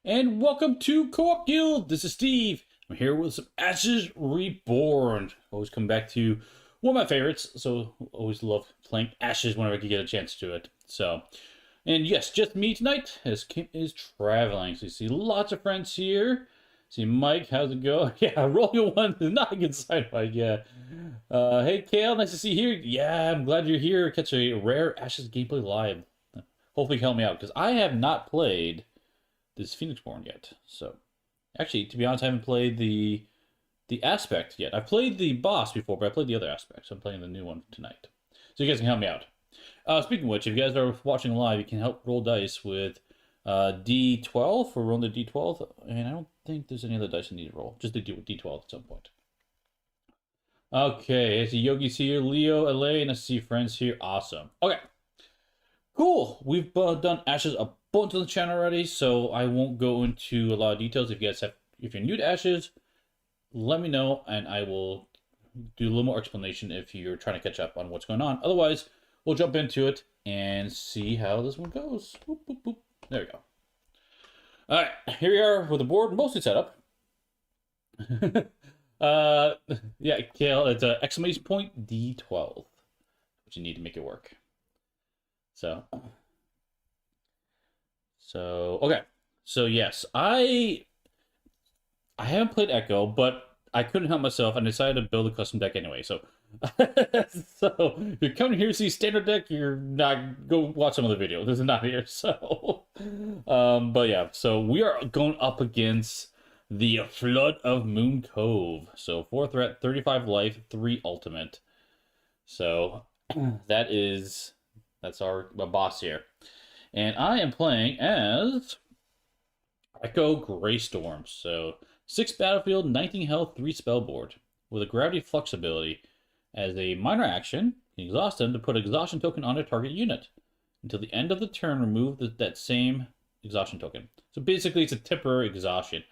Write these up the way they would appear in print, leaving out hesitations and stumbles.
and welcome to Co-op Guild. This is Steve. I'm here with some Ashes Reborn. Always come back to one of my favorites, so always love playing Ashes whenever I can get a chance to it. So, and yes, just me tonight, as Kim is traveling. So you see lots of friends here. See Mike, how's it go? Yeah, roll your one, not a good side Mike, yeah. Hey Kale, nice to see you here. Yeah, I'm glad you're here. Catch a rare Ashes gameplay live. Hopefully you can help me out, because I have not played this Phoenixborn yet. So, actually, to be honest, I haven't played the aspect yet. I've played the boss before, but I played the other aspect, so I'm playing the new one tonight. So you guys can help me out. Speaking of which, if you guys are watching live, you can help roll dice with D12 for rolling the D12, and I don't think there's any other dice I need to roll. Just to do with D12 at some point. Okay, I see Yogi's here, Leo, LA, and I see friends here. Awesome. Okay. Cool. We've done Ashes a bunch on the channel already, so I won't go into a lot of details. If you guys have, if you're new to Ashes, let me know, and I will do a little more explanation if you're trying to catch up on what's going on. Otherwise, we'll jump into it and see how this one goes. Boop, boop, boop. There we go. All right, here we are with the board mostly set up. Yeah, Kale, it's a exclamation point D12, which you need to make it work. So okay. So yes, I haven't played Echo, but I couldn't help myself and decided to build a custom deck anyway. So so if you're coming here to see standard deck, you're not, go watch some other video. This is not here. So but yeah, so we are going up against the Flood of Moon Cove. So 4 threat, 35 life, 3 ultimate. So that's our boss here. And I am playing as Echo Greystorm. So 6 battlefield, 19 health, 3 spell board. With a gravity flux ability. As a minor action, you can exhaust them to put an exhaustion token on a target unit. Until the end of the turn, remove that same exhaustion token. So basically it's a temporary exhaustion.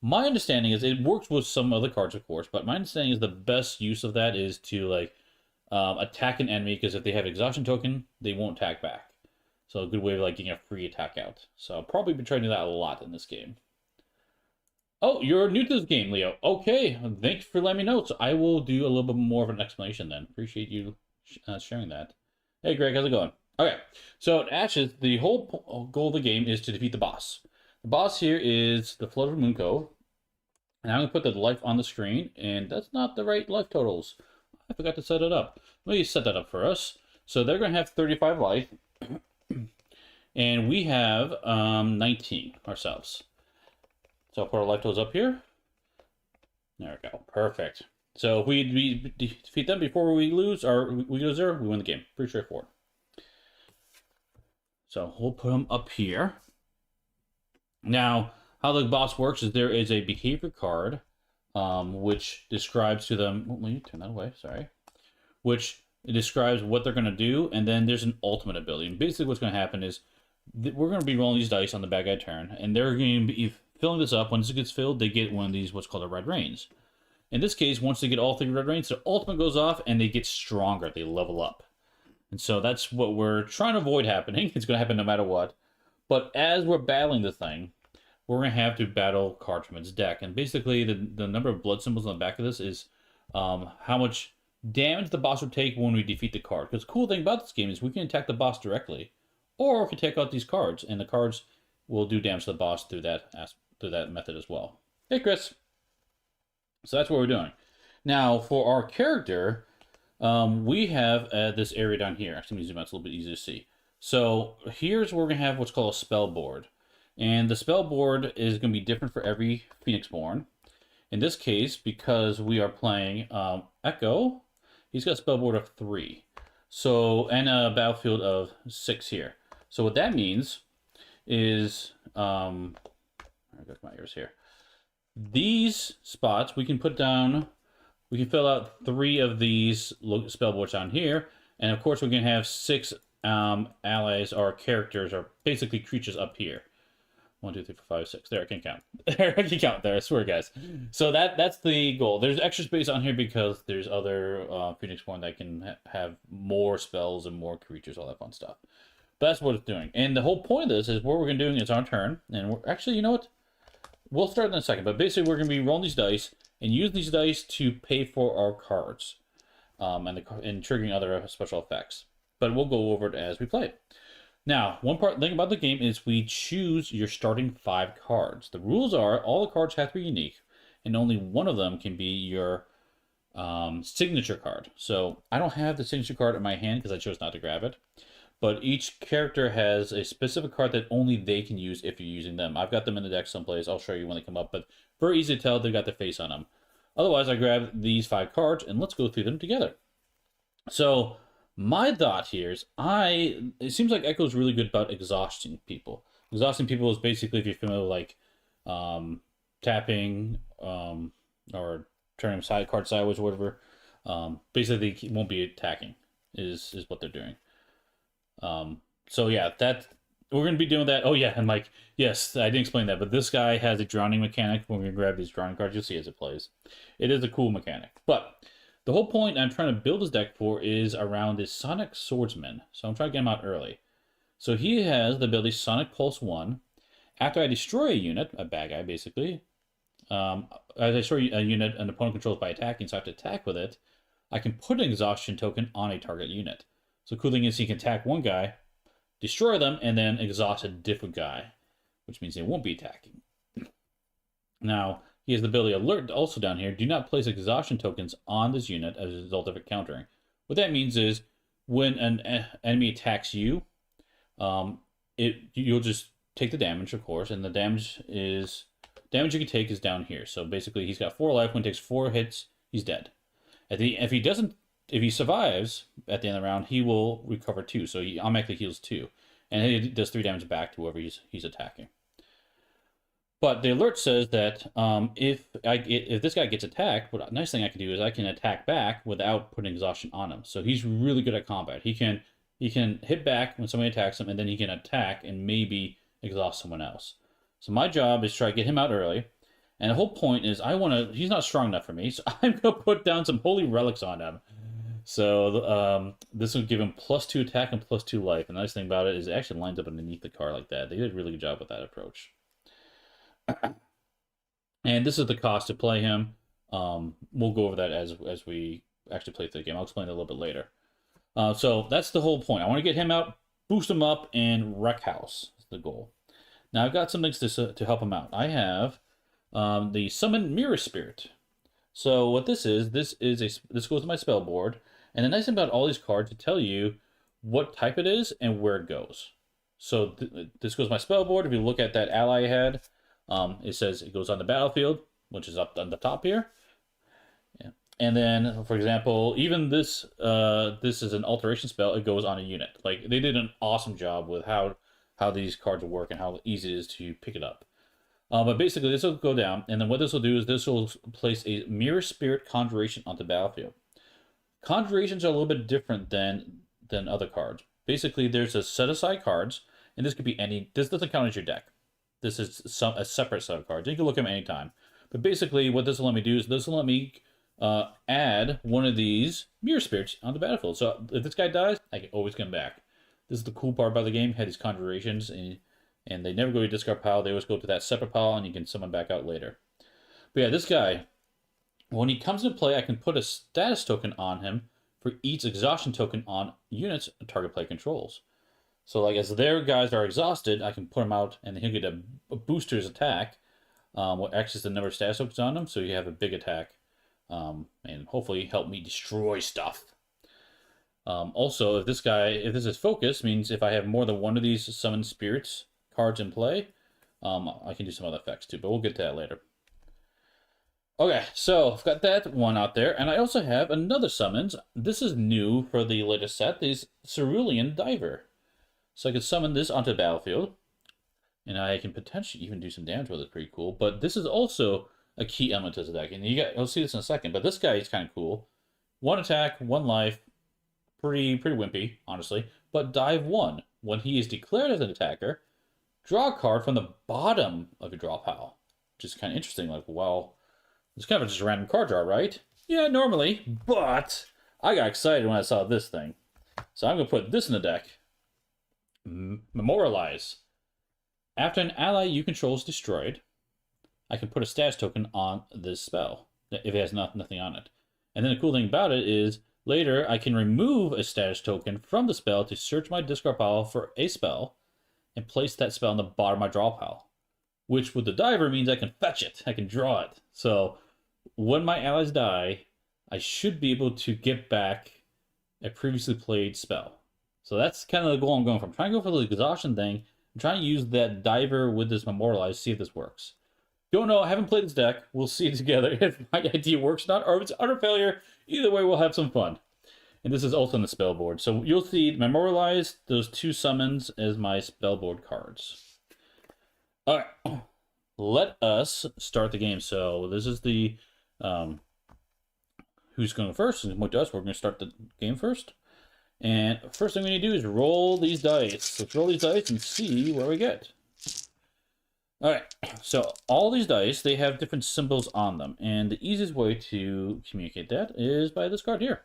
My understanding is it works with some other cards, of course, but my understanding is the best use of that is to like attack an enemy, because if they have exhaustion token, they won't attack back. So a good way of like getting a free attack out. So I'll probably be trying to do that a lot in this game. Oh, you're new to this game, Leo. Okay, thanks for letting me know. So I will do a little bit more of an explanation then. Appreciate you sharing that. Hey, Greg, how's it going? Okay, so in Ashes, the whole goal of the game is to defeat the boss. The boss here is the Flood of Moon Cove. And I'm going to put the life on the screen, and that's not the right life totals. I forgot to set it up. Let me set that up for us. So they're going to have 35 life, and we have 19 ourselves. So I'll put our life totals up here. There we go. Perfect. So if we defeat them before we lose, or we go 0, we win the game. Pretty straightforward. So we'll put them up here. Now, how the boss works is there is a behavior card, which describes to them. Let me turn that away. Sorry. Which describes what they're going to do, and then there's an ultimate ability. And basically, what's going to happen is we're going to be rolling these dice on the bad guy turn, and they're going to be filling this up. Once it gets filled, they get one of these what's called a red rains. In this case, once they get all 3 red rains, their ultimate goes off, and they get stronger. They level up, and so that's what we're trying to avoid happening. It's going to happen no matter what. But as we're battling the thing, we're going to have to battle cards from its deck. And basically, the number of blood symbols on the back of this is how much damage the boss would take when we defeat the card. Because the cool thing about this game is we can attack the boss directly, or we can take out these cards, and the cards will do damage to the boss through that method as well. Hey, Chris. So that's what we're doing. Now, for our character, we have this area down here. Actually, let me zoom out. It's a little bit easier to see. So here's where we're going to have what's called a spell board. And the spell board is going to be different for every Phoenixborn. In this case, because we are playing Echo, he's got a spell board of 3. So, and a battlefield of 6 here. So what that means is, I got my ears here. These spots, we can put down, we can fill out 3 of these spell boards down here. And of course, we can have 6 allies or characters or basically creatures up here. 1, 2, 3, 4, 5, 6. There, I can count. There, I can count there. I swear, guys. So that's the goal. There's extra space on here because there's other Phoenixborn that can have more spells and more creatures, all that fun stuff. But that's what it's doing. And the whole point of this is what we're going to do is our turn. And we're actually, you know what? we'll start in a second, but basically we're going to be rolling these dice and use these dice to pay for our cards, and triggering other special effects. But we'll go over it as we play. Now, one thing about the game is we choose your starting 5 cards. The rules are all the cards have to be unique, and only one of them can be your signature card. So I don't have the signature card in my hand because I chose not to grab it. But each character has a specific card that only they can use if you're using them. I've got them in the deck someplace. I'll show you when they come up, but very easy to tell they've got their face on them. Otherwise, I grab these 5 cards, and let's go through them together. So my thought here is it seems like Echo's really good about exhausting people. Exhausting people is basically, if you're familiar with, like, tapping, or turning card sideways or whatever. Basically, they won't be attacking is what they're doing. So yeah, we're gonna be doing that. Oh yeah, and Mike, yes, I didn't explain that, but this guy has a drowning mechanic. We're gonna grab these drowning cards. You'll see as it plays. It is a cool mechanic, but the whole point I'm trying to build this deck for is around this Sonic Swordsman. So I'm trying to get him out early. So he has the ability Sonic Pulse 1. After I destroy a unit, a bad guy basically, as I destroy a unit an opponent controls by attacking, so I have to attack with it, I can put an exhaustion token on a target unit. So cool thing is he can attack one guy, destroy them, and then exhaust a different guy, which means they won't be attacking. Now, he has the ability Alert also down here. Do not place exhaustion tokens on this unit as a result of it countering. What that means is when an enemy attacks you, you'll just take the damage, of course, and the damage you can take is down here. So basically, he's got 4 life. When he takes 4 hits, he's dead. If he survives at the end of the round, he will recover 2. So he automatically heals 2, and he does 3 damage back to whoever he's attacking. But the alert says that if this guy gets attacked, what a nice thing I can do is I can attack back without putting exhaustion on him. So he's really good at combat. He can hit back when somebody attacks him, and then he can attack and maybe exhaust someone else. So my job is to try to get him out early. And the whole point is he's not strong enough for me, so I'm going to put down some holy relics on him. So this will give him +2 attack and +2 life. And the nice thing about it is it actually lines up underneath the card like that. They did a really good job with that approach. And this is the cost to play him. We'll go over that as we actually play through the game. I'll explain it a little bit later. So that's the whole point. I want to get him out, boost him up, and wreck house is the goal. Now I've got some things to help him out. I have the Summon Mirror Spirit. So what this goes to my spell board, and the nice thing about all these cards, it tell you what type it is and where it goes. So this goes to my spell board. If you look at that ally I had, it says it goes on the battlefield, which is up on the top here. Yeah. And then, for example, even this is an alteration spell. It goes on a unit. Like, they did an awesome job with how these cards work and how easy it is to pick it up. But basically, this will go down, and then what this will do is this will place a Mirror Spirit Conjuration onto the battlefield. Conjurations are a little bit different than other cards. Basically, there's a set aside cards, and this could be any. This doesn't count as your deck. This is a separate set of cards. You can look at them anytime. But basically, what this will let me do is this will let me add one of these Mirror Spirits on the battlefield. So if this guy dies, I can always come back. This is the cool part about the game. Had these conjurations, and they never go to your discard pile. They always go to that separate pile, and you can summon back out later. But yeah, this guy, when he comes into play, I can put a status token on him for each exhaustion token on units target player controls. So like as their guys are exhausted, I can put him out, and he'll get a booster's attack, what acts as the number of status tokens on him, so you have a big attack, and hopefully help me destroy stuff. Also, if this is focus, means if I have more than one of these summoned spirits cards in play, I can do some other effects too, but we'll get to that later. Okay, so I've got that one out there, and I also have another summons. This is new for the latest set, this Cerulean Diver. So I can summon this onto the battlefield, and I can potentially even do some damage with it. Pretty cool. But this is also a key element to the deck, and you'll see this in a second. But this guy is kind of cool. 1 attack, 1 life, pretty wimpy, honestly. But dive 1. When he is declared as an attacker, draw a card from the bottom of your draw pile, which is kind of interesting. Like, well, it's kind of just a random card draw, right? Yeah, normally. But I got excited when I saw this thing, so I'm gonna put this in the deck. Memorialize. After an ally you control is destroyed, I can put a status token on this spell if it has nothing on it. And then the cool thing about it is later I can remove a status token from the spell to search my discard pile for a spell and place that spell in the bottom of my draw pile. Which with the diver means I can fetch it. I can draw it. So when my allies die, I should be able to get back a previously played spell. So that's kind of the goal I'm going for. I'm trying to go for the exhaustion thing. I'm trying to use that diver with this memorialize, see if this works. Don't know, I haven't played this deck. We'll see together if my idea works or not, or if it's utter failure. Either way, we'll have some fun. And this is also on the spell board. So you'll see memorialize those 2 summons as my spell board cards. All right, let us start the game. So this is the who's going first? What does? We're going to start the game first. And first thing we need to do is roll these dice. Let's roll these dice and see where we get. All right, so all these dice, they have different symbols on them. And the easiest way to communicate that is by this card here.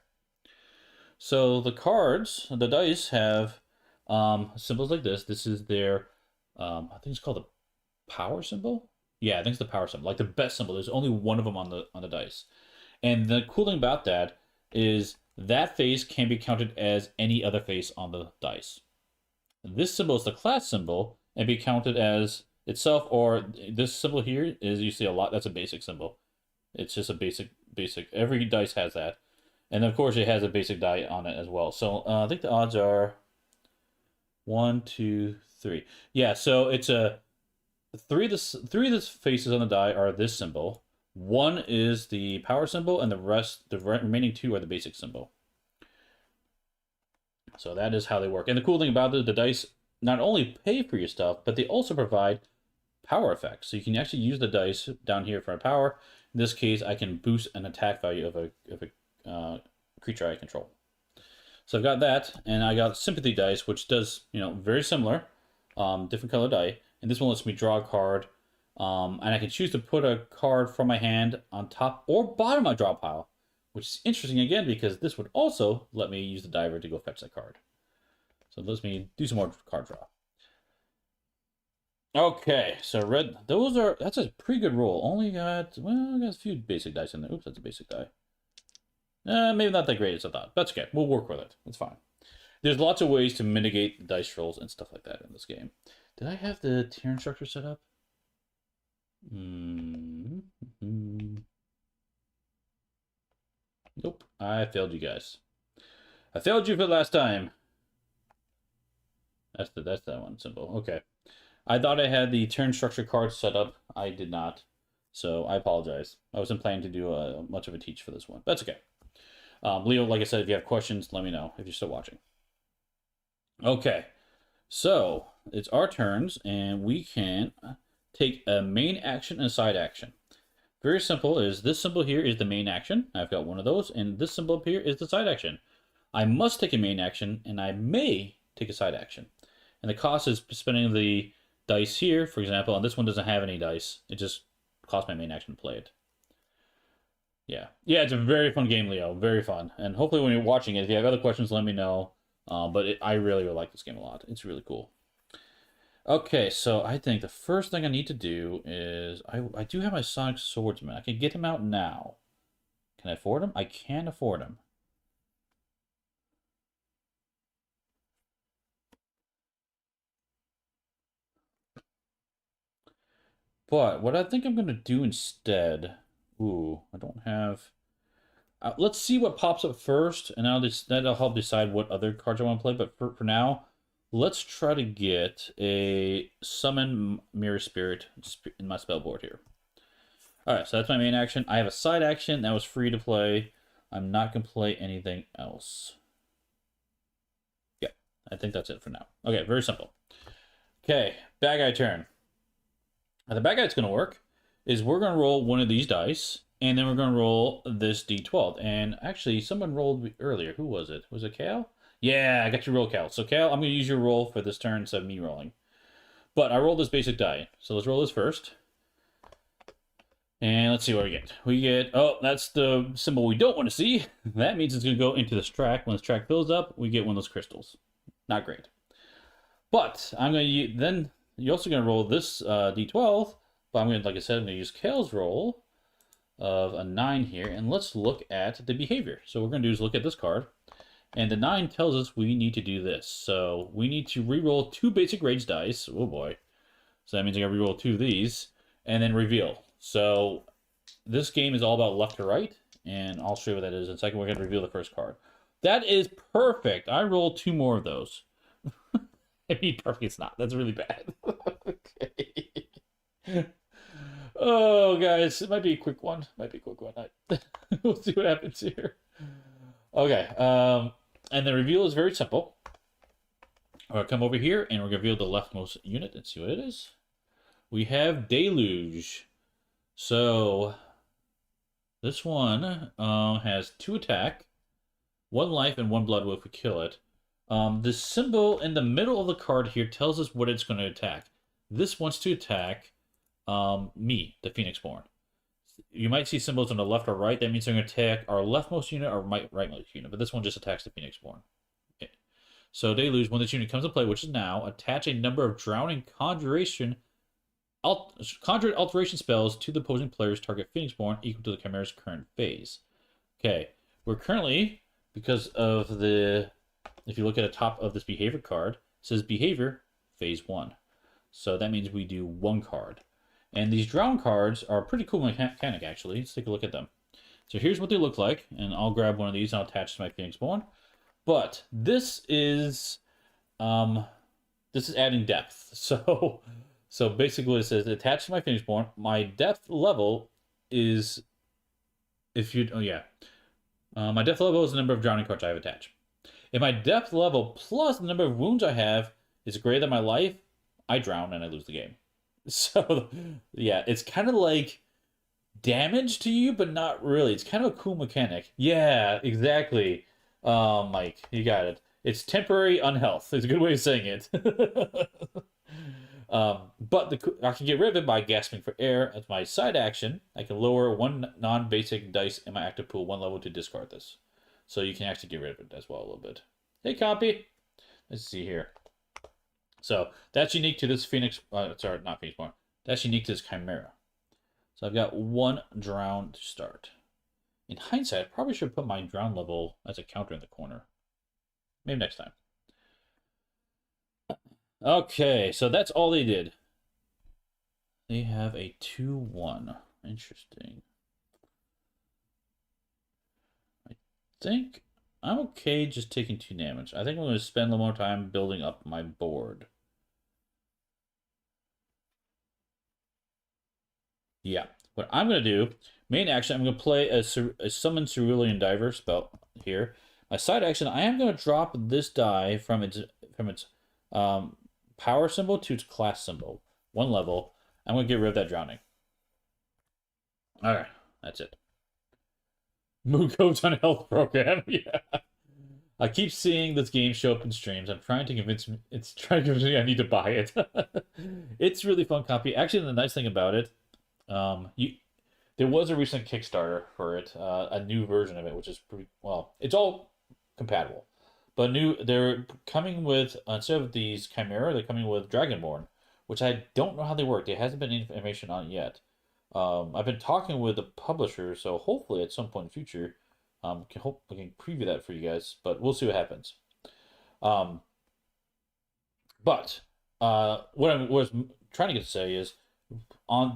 So the cards, the dice have symbols like this. This is their, I think it's called the power symbol. Yeah, I think it's the power symbol, like the best symbol. There's only one of them on the dice. And the cool thing about that is that face can be counted as any other face on the dice. This symbol is the class symbol and be counted as itself, or this symbol here is, you see a lot, that's a basic symbol. It's just a basic, every dice has that. And of course it has a basic die on it as well. So I think the odds are 1, 2, 3. Yeah, so it's a three of the faces on the die are this symbol. 1 is the power symbol, and the remaining 2 are the basic symbol. So that is how they work. And the cool thing about it, the dice not only pay for your stuff, but they also provide power effects. So you can actually use the dice down here for a power. In this case, I can boost an attack value of a creature I control. So I've got that, and I got sympathy dice, which does, very similar, different color die. And this one lets me draw a card. And I can choose to put a card from my hand on top or bottom of my draw pile, which is interesting again because this would also let me use the diver to go fetch that card. So it lets me do some more card draw. Okay, so red, that's a pretty good roll. Only got, I got a few basic dice in there. Oops, that's a basic die. Maybe not that great as I thought. That's okay. We'll work with it. It's fine. There's lots of ways to mitigate the dice rolls and stuff like that in this game. Did I have the tier structure set up? Nope, I failed you guys. I failed you for the last time. That's that one symbol. Okay. I thought I had the turn structure card set up. I did not. So I apologize. I wasn't planning to do much of a teach for this one. That's okay. Leo, like I said, if you have questions, let me know if you're still watching. Okay. So it's our turns, and we can take a main action and a side action. Very simple is this symbol here is the main action. I've got one of those, and this symbol up here is the side action. I must take a main action, and I may take a side action. And the cost is spending the dice here, for example, and this one doesn't have any dice. It just costs my main action to play it. Yeah, it's a very fun game, Leo. Very fun. And hopefully when you're watching it, if you have other questions, let me know. I really like this game a lot. It's really cool. Okay, so I think the first thing I need to do is, I do have my Sonic Swordsman. I can get him out now. Can I afford him? I can afford him. But what I think I'm going to do instead... Ooh, I don't have... let's see what pops up first, and that'll help decide what other cards I want to play. But for now, let's try to get a Summon Mirror Spirit in my spell board here. Alright, so that's my main action. I have a side action that was free to play. I'm not going to play anything else. Yeah, I think that's it for now. Okay, very simple. Okay, bad guy turn. Now, the bad guy that's going to work is we're going to roll one of these dice, and then we're going to roll this d12. And actually, someone rolled earlier. Who was it? Was it Cal? Yeah, I got you roll, Cal. So, Cal, I'm going to use your roll for this turn instead of me rolling. But I rolled this basic die. So let's roll this first. And let's see what we get. We get, oh, that's the symbol we don't want to see. That means it's going to go into this track. When this track fills up, we get one of those crystals. Not great. But I'm going to then you're also going to roll this d12. But I'm going to, like I said, I'm going to use Kale's roll of a 9 here, and let's look at the behavior. So what we're going to do is look at this card, and the 9 tells us we need to do this. So we need to reroll 2 basic rage dice. Oh boy. So that means I got to reroll 2 of these, and then reveal. So this game is all about left to right, and I'll show you what that is in a second. We're going to reveal the first card. That is perfect. I rolled 2 more of those. I mean, perfect it's not. That's really bad. Okay. Oh, guys, it might be a quick one. Might be a quick one. We'll see what happens here. Okay. And the reveal is very simple. I'll come over here, and we're going to reveal the leftmost unit and see what it is. We have Deluge. So this one has 2 attack, 1 life, and 1 blood if we kill it. The symbol in the middle of the card here tells us what it's going to attack. This wants to attack me, the Phoenixborn. You might see symbols on the left or right. That means they're going to attack our leftmost unit or rightmost unit, but this one just attacks the Phoenixborn. Okay. So Deluge, when this unit comes to play, which is now, attach a number of drowning conjured alteration spells to the opposing player's target Phoenixborn equal to the Chimera's current phase. Okay, we're currently, because of the, if you look at the top of this behavior card, it says behavior phase 1. So that means we do 1 card. And these drown cards are a pretty cool mechanic, actually. Let's take a look at them. So here's what they look like, and I'll grab one of these and I'll attach to my Phoenixborn. But this is adding depth. So basically it says attached to my Phoenixborn, my depth level is, my depth level is the number of drowning cards I have attached. If my depth level plus the number of wounds I have is greater than my life, I drown and I lose the game. So, yeah, it's kind of like damage to you, but not really. It's kind of a cool mechanic. Yeah, exactly. Mike, you got it. It's temporary unhealth. It's a good way of saying it. But I can get rid of it by gasping for air. As my side action, I can lower 1 non-basic dice in my active pool 1 level to discard this. So you can actually get rid of it as well a little bit. Hey, copy. Let's see here. So that's unique to this sorry, not Phoenixborn. That's unique to this Chimera. So I've got 1 drown to start. In hindsight, I probably should put my drown level as a counter in the corner. Maybe next time. Okay, so that's all they did. They have a 2-1. Interesting. I think I'm okay just taking 2 damage. I think I'm going to spend a little more time building up my board. Yeah. What I'm going to do, main action, I'm going to play a Summon Cerulean Diver spell here. My side action, I am going to drop this die from its power symbol to its class symbol. 1 level. I'm going to get rid of that drowning. Alright, that's it. Moon Cove's on health program. Yeah. I keep seeing this game show up in streams. I'm trying to convince me. It's trying to convince me I need to buy it. It's really fun copy. Actually, the nice thing about it, there was a recent Kickstarter for it, a new version of it, which is pretty well. It's all compatible, but they're coming with, instead of these Chimera, they're coming with Dragonborn, which I don't know how they work. There hasn't been any information on it yet. I've been talking with the publisher, so hopefully at some point in the future, I can preview that for you guys, but we'll see what happens. But what I was trying to get to say is,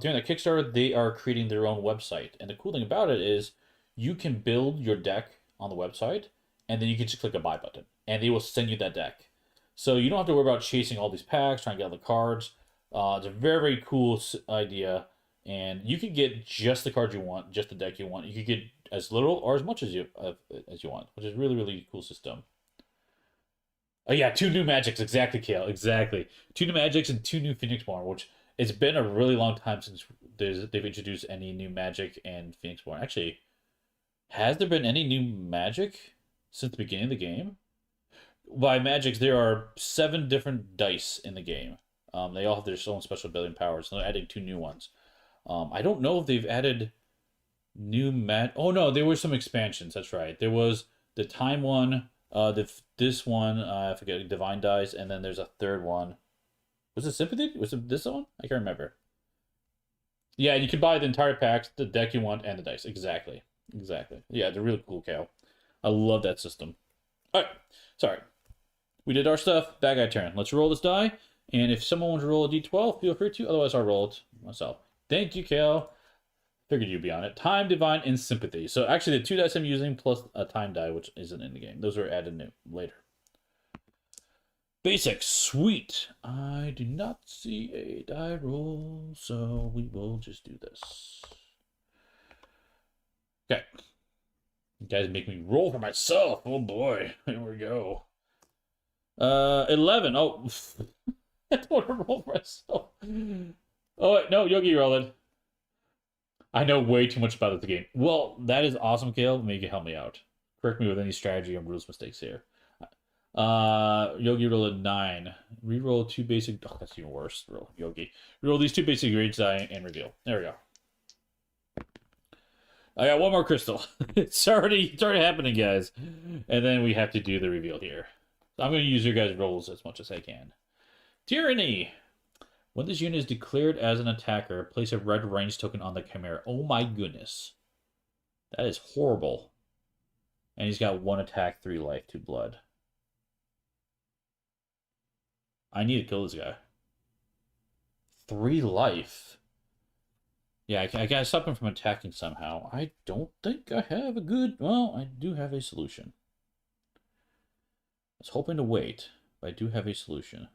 during that Kickstarter, they are creating their own website, and the cool thing about it is you can build your deck on the website, and then you can just click a buy button, and they will send you that deck. So you don't have to worry about chasing all these packs, trying to get all the cards. It's a very, very cool idea, and you can get just the cards you want, just the deck you want. You can get as little or as much as you want, which is really, really cool system. Oh yeah, 2 new magics, exactly, Kale, exactly. 2 new magics and 2 new Phoenixborn, which it's been a really long time since they've introduced any new magic and Phoenixborn. Actually, has there been any new magic since the beginning of the game? By magics, there are 7 different dice in the game. They all have their own special ability powers. So they're adding 2 new ones. I don't know if they've added new Oh no, there were some expansions. That's right. There was the time one, this one. I forget, Divine Dice, and then there's a 3rd one. Was it Sympathy? Was it this one? I can't remember. Yeah, and you can buy the entire packs, the deck you want, and the dice. Exactly. Exactly. Yeah, they're really cool, Cal. I love that system. Alright, sorry. We did our stuff. Bad guy turn. Let's roll this die. And if someone wants to roll a d12, feel free to. Otherwise, I'll roll it myself. Thank you, Cal. Figured you'd be on it. Time, Divine, and Sympathy. So actually, the 2 dice I'm using plus a time die, which isn't in the game. Those are added new later. Basic, sweet. I do not see a die roll, so we will just do this. Okay. You guys make me roll for myself. Oh boy. Here we go. 11. Oh, I don't want to roll for myself. Oh, wait, no, Yogi rolled. I know way too much about this game. Well, that is awesome, Kale. Maybe you can help me out. Correct me with any strategy or rules mistakes here. Yogi rolled a 9. Reroll 2 basic. Oh, that's even worse. Roll Yogi. Reroll these 2 basic rage die and reveal. There we go. I got one more crystal. it's already happening, guys. And then we have to do the reveal here. So I'm going to use your guys' rolls as much as I can. Tyranny. When this unit is declared as an attacker, place a red range token on the Chimera. Oh my goodness. That is horrible. And he's got 1 attack, 3 life, 2 blood. I need to kill this guy. 3 life. Yeah, I gotta stop him from attacking somehow. I don't think I have a good... Well, I do have a solution. I was hoping to wait, but I do have a solution.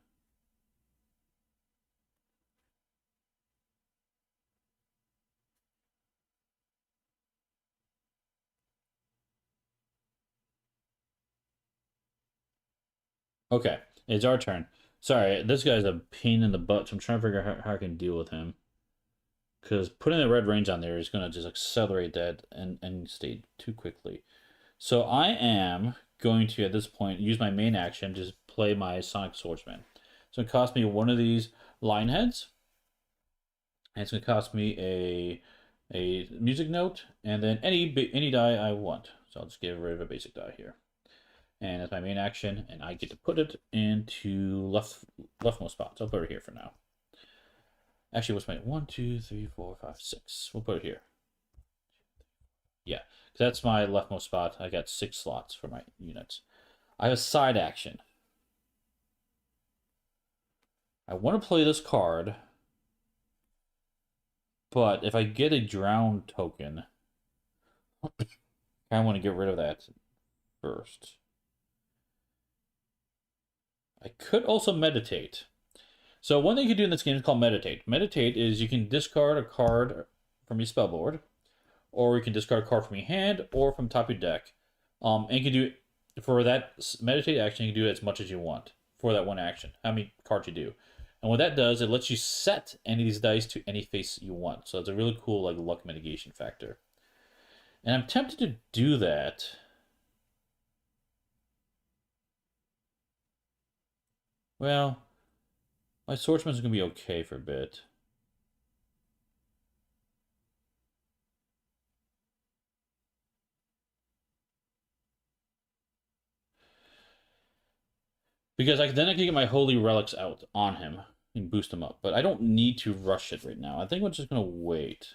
Okay, it's our turn. Sorry, this guy's a pain in the butt, so I'm trying to figure out how I can deal with him. Because putting the red range on there is going to just accelerate that and state too quickly. So I am going to, at this point, use my main action, just play my Sonic Swordsman. So it cost me 1 of these line heads. And it's going to cost me a music note, and then any die I want. So I'll just get rid of a basic die here. And that's my main action, and I get to put it into leftmost spot. So I'll put it here for now. Actually, what's my 1, 2, 3, 4, 5, 6? We'll put it here. Yeah, because that's my leftmost spot. I got 6 slots for my units. I have a side action. I want to play this card, but if I get a drown token, I want to get rid of that first. I could also meditate. So one thing you can do in this game is called meditate. Meditate is you can discard a card from your spell board, or you can discard a card from your hand or from top of your deck. And you can do for that meditate action, you can do as much as you want for that one action. How many cards you do. And what that does, it lets you set any of these dice to any face you want. So it's a really cool like luck mitigation factor. And I'm tempted to do that. Well, my swordsman's gonna be okay for a bit. Because then I can get my holy relics out on him and boost him up. But I don't need to rush it right now. I think I'm just gonna wait.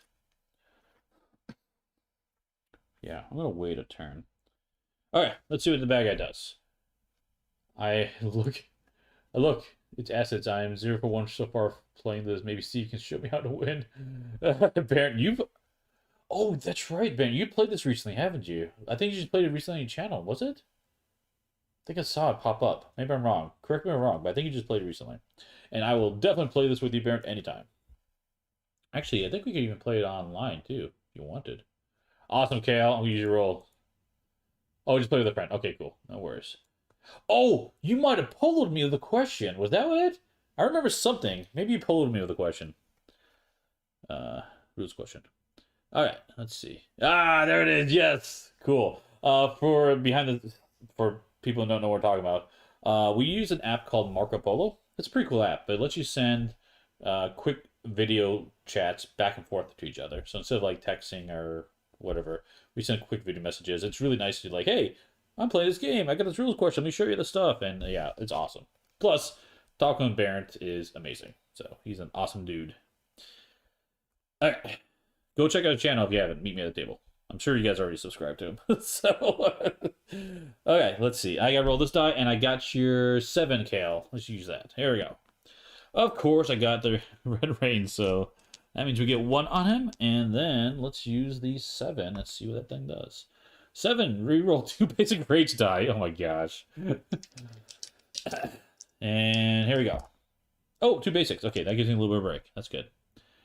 Yeah, I'm gonna wait a turn. Alright, let's see what the bad guy does. I look, it's assets. I am 0 for 1 so far playing this. Maybe Steve can show me how to win. Baron, you've... Oh, that's right, Baron. You played this recently, haven't you? I think you just played it recently on your channel, was it? I think I saw it pop up. Maybe I'm wrong. Correct me if I'm wrong, but I think you just played it recently. And I will definitely play this with you, Baron, anytime. Actually, I think we could even play it online, too, if you wanted. Awesome, Kale. I'll use your roll. Oh, just play with a friend. Okay, cool. No worries. Oh, you might have poloed me with a question. Was that it? I remember something. Maybe you poloed me with a question. Rules question. All right, let's see. Ah, there it is. Yes, cool. For people who don't know what we're talking about, we use an app called Marco Polo. It's a pretty cool app, but it lets you send quick video chats back and forth to each other. So instead of like texting or whatever, we send quick video messages. It's really nice to be like, hey, I'm playing this game. I got this rules question. Let me show you the stuff. And yeah, it's awesome. Plus, talking with Barrett is amazing. So he's an awesome dude. Alright. Go check out his channel if you haven't. Meet me at the table. I'm sure you guys already subscribed to him. So, okay, let's see. I gotta roll this die, and I got your 7 Kale. Let's use that. Here we go. Of course, I got the Red Rain, so that means we get 1 on him, and then let's use the 7. Let's see what that thing does. 7, reroll 2 basic rage die. Oh my gosh. And here we go. Oh, 2 basics. Okay, that gives me a little bit of a break. That's good.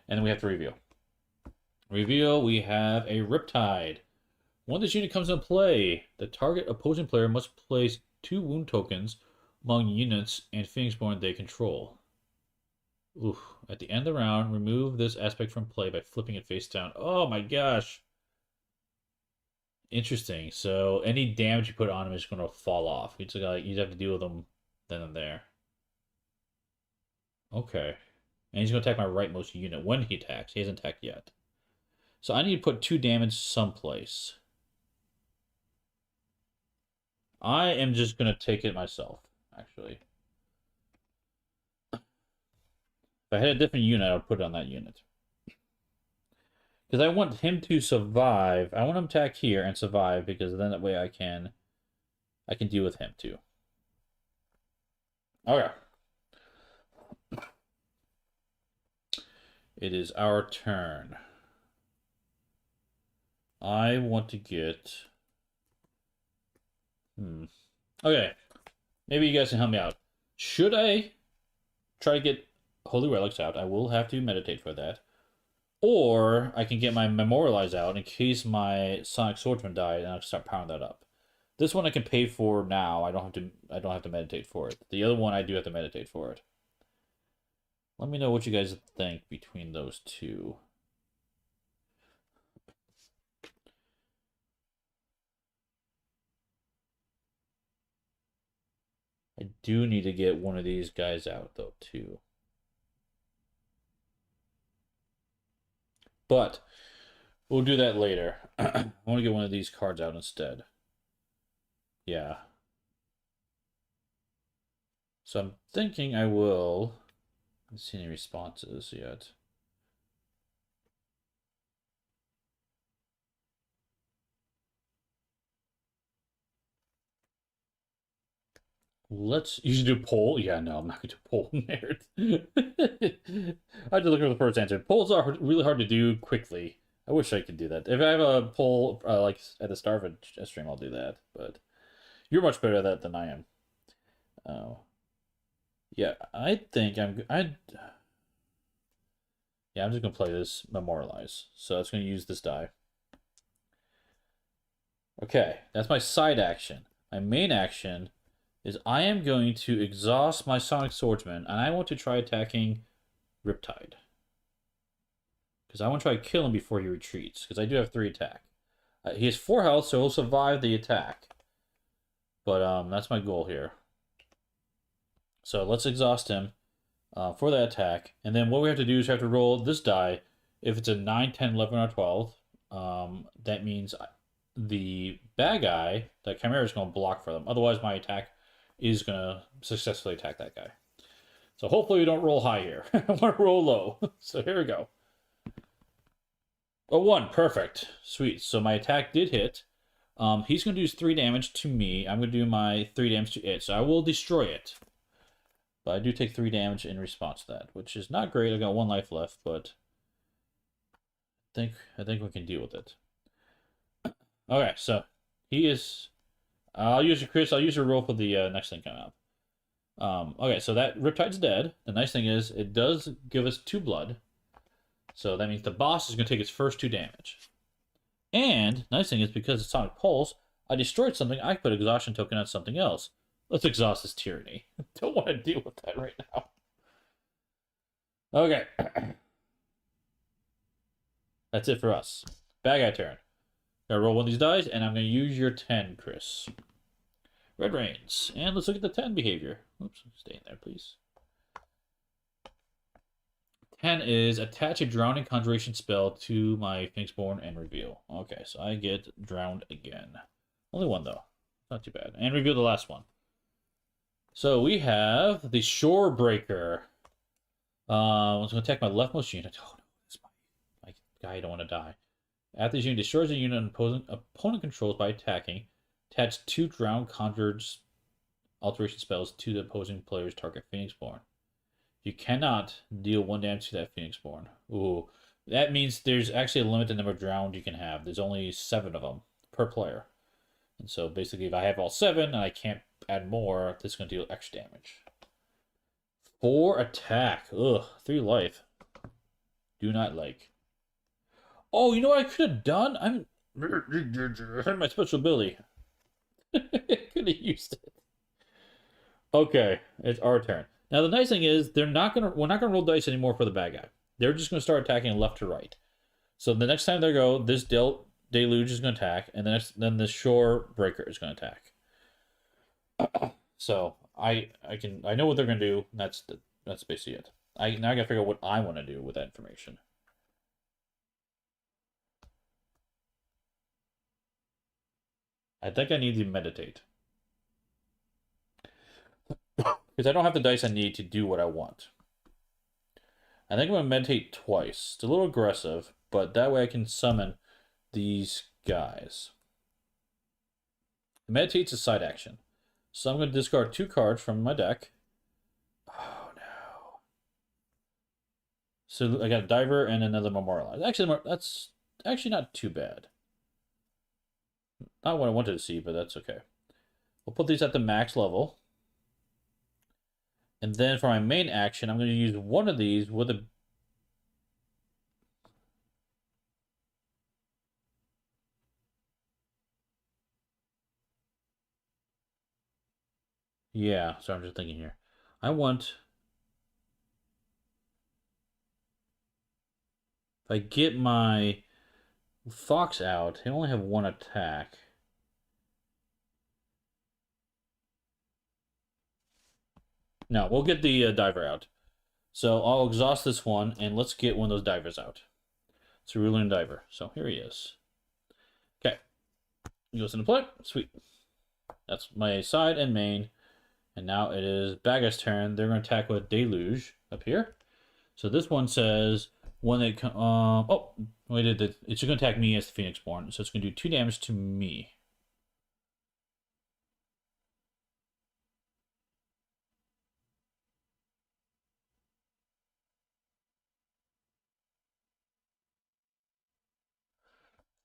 And then we have to reveal. Reveal, we have a Riptide. When this unit comes into play, the target opposing player must place 2 wound tokens among units and Phoenixborn they control. Oof. At the end of the round, remove this aspect from play by flipping it face down. Oh my gosh. Interesting. So any damage you put on him is going to fall off. You'd have to deal with them then and there. Okay. And he's going to attack my rightmost unit when he attacks. He hasn't attacked yet. So I need to put 2 damage someplace. I am just going to take it myself, actually. If I had a different unit, I would put it on that unit. Because I want him to survive. I want him to attack here and survive, because then that way I can deal with him too. Okay. It is our turn. I want to get... Okay. Maybe you guys can help me out. Should I try to get Holy Relics out? I will have to meditate for that. Or I can get my Memorialize out in case my Sonic Swordsman died, and I'll start powering that up. This one I can pay for now. I don't have to meditate for it. The other one I do have to meditate for it. Let me know what you guys think between those two. I do need to get one of these guys out, though, too. But we'll do that later. I want to get one of these cards out instead. Yeah. So I'm thinking I will... I haven't seen any responses yet. You should do poll. Yeah, no, I'm not going to poll nerd. I had to look for the first answer. Polls are really hard to do quickly. I wish I could do that. If I have a poll like at the start of a stream, I'll do that. But you're much better at that than I am. Yeah, I think yeah, I'm just gonna play this Memorialize. So it's gonna use this die. Okay, that's my side action. My main action is I am going to exhaust my Sonic Swordsman, and I want to try attacking Riptide. Because I want to try to kill him before he retreats, because I do have 3 attack. He has 4 health, so he'll survive the attack. But that's my goal here. So let's exhaust him for that attack. And then what we have to do is we have to roll this die. If it's a 9, 10, 11, or 12, that means the bad guy, the Chimera, is going to block for them. Otherwise, my attack is going to successfully attack that guy. So hopefully we don't roll high here. I want to roll low. So here we go. A 1. Perfect. Sweet. So my attack did hit. He's going to do 3 damage to me. I'm going to do my 3 damage to it. So I will destroy it. But I do take 3 damage in response to that, which is not great. I've got 1 life left, but I think we can deal with it. Okay, so he is... I'll use your Chris. I'll use your roll for the next thing coming up. Okay, so that Riptide's dead. The nice thing is it does give us 2 blood. So that means the boss is going to take its first 2 damage. And nice thing is because it's Sonic Pulse, I destroyed something. I put exhaustion token on something else. Let's exhaust this tyranny. Don't want to deal with that right now. Okay. That's it for us. Bad guy turn. Gotta roll one of these dice, and I'm gonna use your 10, Chris. Red Rains. And let's look at the 10 behavior. Oops, stay in there, please. 10 is attach a drowning conjuration spell to my Phoenixborn and reveal. Okay, so I get drowned again. Only 1 though. Not too bad. And reveal the last one. So we have the Shore Breaker. It's going to attack my leftmost unit. Oh no, it's my guy you don't want to die. After this unit destroys a unit an opponent controls by attacking, attach 2 drowned conjures alteration spells to the opposing player's target Phoenixborn. You cannot deal 1 damage to that Phoenixborn. Ooh. That means there's actually a limited number of drowned you can have. There's only 7 of them per player. And so basically if I have all 7 and I can't add more, this is going to deal extra damage. 4 attack. Ugh. 3 life. Do not like. Oh, you know what I could have done? I had my special ability. Could have used it. Okay, it's our turn. Now the nice thing is we're not gonna roll dice anymore for the bad guy. They're just gonna start attacking left to right. So the next time they go, this deluge is gonna attack, and then the shore breaker is gonna attack. So I know what they're gonna do. That's basically it. Now I gotta figure out what I want to do with that information. I think I need to meditate. Because I don't have the dice I need to do what I want. I think I'm going to meditate twice. It's a little aggressive, but that way I can summon these guys. Meditate's a side action. So I'm going to discard 2 cards from my deck. Oh, no. So I got a Diver and another Memorialize. Actually, that's actually not too bad. Not what I wanted to see, but that's okay. We'll put these at the max level. And then for my main action, I'm going to use one of these with a... Yeah, so I'm just thinking here. I want... If I get my Fox out, I only have 1 attack. No, we'll get the Diver out. So I'll exhaust this one, and let's get one of those Divers out. Cerulean Diver. So here he is. Okay. He goes into play. Sweet. That's my side and main. And now it is bad guy's turn. They're going to attack with Deluge up here. So this one says when they come... oh, wait, it's just going to attack me as the Phoenixborn. So it's going to do 2 damage to me.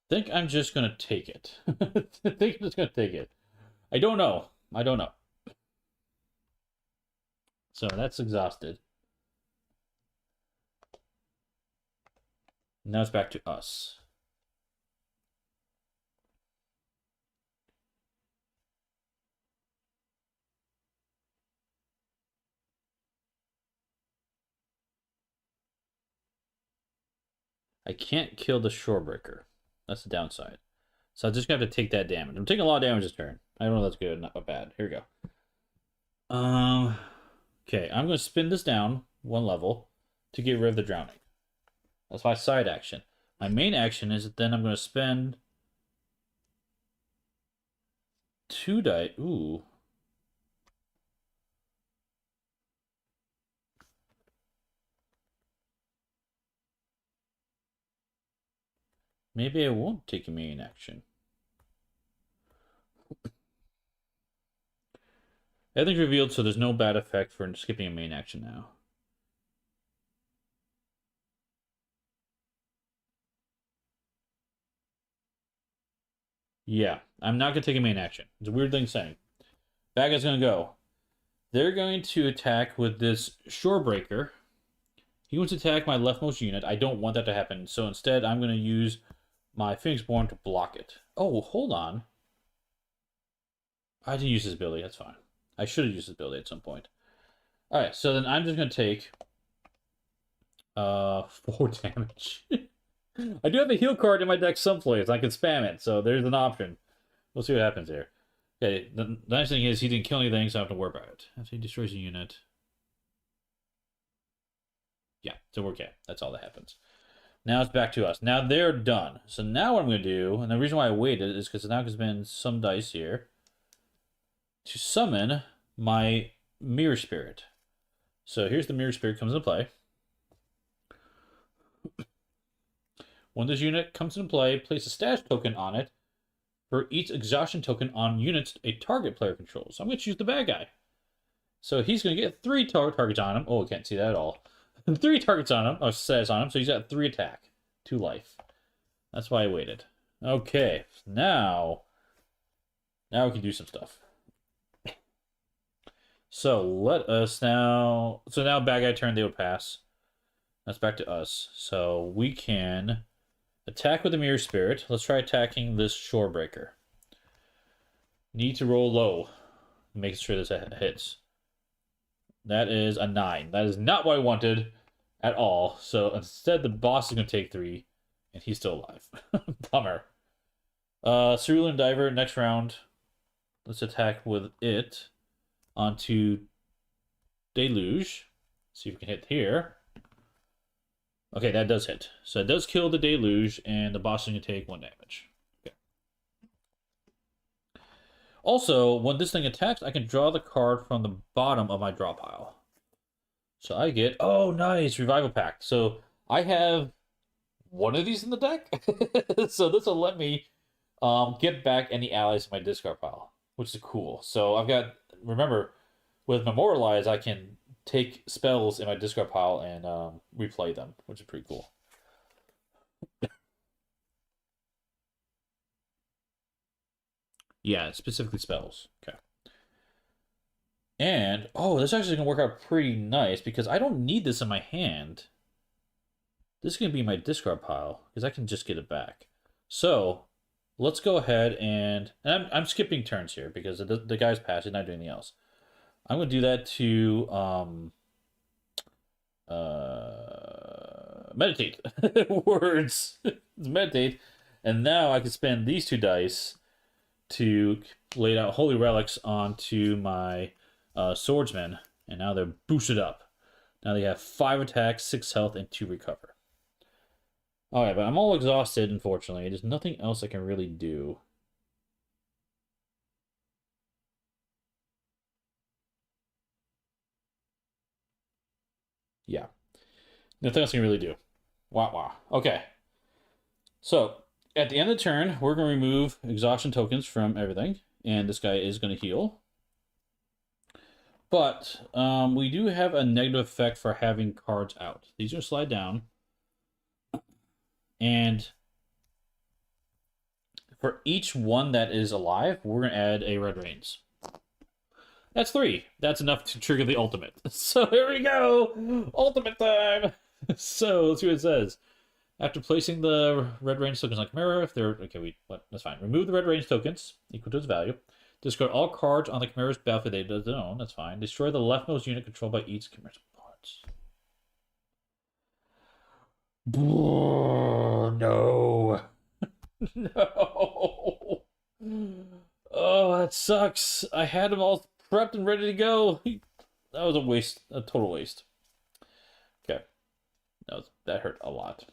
I think I'm just going to take it. I think I'm just going to take it. I don't know. I don't know. So that's exhausted. Now it's back to us. I can't kill the Shorebreaker. That's the downside. So I'm just going to have to take that damage. I'm taking a lot of damage this turn. I don't know if that's good, not bad. Here we go. Okay, I'm going to spin this down 1 level to get rid of the drowning. That's my side action. My main action is that then I'm going to spend 2 die. Ooh. Maybe I won't take a main action. Everything's revealed, so there's no bad effect for skipping a main action now. Yeah, I'm not going to take a main action. It's a weird thing saying. Bad guy's going to go. They're going to attack with this Shorebreaker. He wants to attack my leftmost unit. I don't want that to happen, so instead I'm going to use my Phoenixborn to block it. Oh, hold on. I didn't use his ability. That's fine. I should have used his ability at some point. Alright, so then I'm just going to take 4 damage. I do have a heal card in my deck someplace. I can spam it, so there's an option. We'll see what happens here. Okay, the nice thing is he didn't kill anything, so I don't have to worry about it. After he destroys a unit. Yeah, so we're okay. That's all that happens. Now it's back to us. Now they're done. So now what I'm going to do, and the reason why I waited is because now there's been some dice here, to summon my Mirror Spirit. So here's the Mirror Spirit comes into play. When this unit comes into play, place a stash token on it for each exhaustion token on units a target player controls. I'm going to choose the bad guy. So he's going to get 3 targets on him. Oh, I can't see that at all. 3 targets on him, or says on him, so he's got 3 attack, 2 life. That's why I waited. Okay, now we can do some stuff. So let us now. So now bad guy turn, they would pass. That's back to us. So we can attack with the Mirror Spirit. Let's try attacking this Shorebreaker. Need to roll low, making sure this hits. That is a 9. That is not what I wanted at all. So instead, the boss is going to take 3, and he's still alive. Bummer. Cerulean Diver, next round. Let's attack with it onto Deluge. See if we can hit here. Okay, that does hit. So it does kill the Deluge, and the boss is going to take 1 damage. Okay. Also, when this thing attacks, I can draw the card from the bottom of my draw pile. So I get, oh, nice, Revival Pact. So I have 1 of these in the deck. So this will let me get back any allies in my discard pile, which is cool. So I've got, remember, with Memorialize, I can take spells in my discard pile and replay them, which is pretty cool. Yeah, specifically spells. Okay. And, oh, this actually going to work out pretty nice because I don't need this in my hand. This is going to be my discard pile because I can just get it back. So let's go ahead and I'm skipping turns here because the guy's passed, he's not doing anything else. I'm going to do that to meditate. Words. Meditate. And now I can spend these 2 dice to lay out Holy Relics onto my swordsman. And now they're boosted up. Now they have 5 attack, 6 health, and 2 recover. Alright, but I'm all exhausted, unfortunately. There's nothing else I can really do. Yeah. Nothing else I can really do. Wow. Okay. So, at the end of the turn, we're going to remove exhaustion tokens from everything. And this guy is going to heal. But we do have a negative effect for having cards out. These are slide down. And for each one that is alive, we're going to add a Red Rains. That's 3. That's enough to trigger the ultimate. So here we go! Ultimate time! So let's see what it says. After placing the Red Range tokens on Chimera, if they're... Okay, that's fine. Remove the Red Range tokens, equal to its value. Discard all cards on the Chimera's battlefield they don't own. That's fine. Destroy the leftmost unit controlled by each Chimera's opponents. No. No. Oh, that sucks. I had them all prepped and ready to go. That was a waste. A total waste. Okay. That hurt a lot.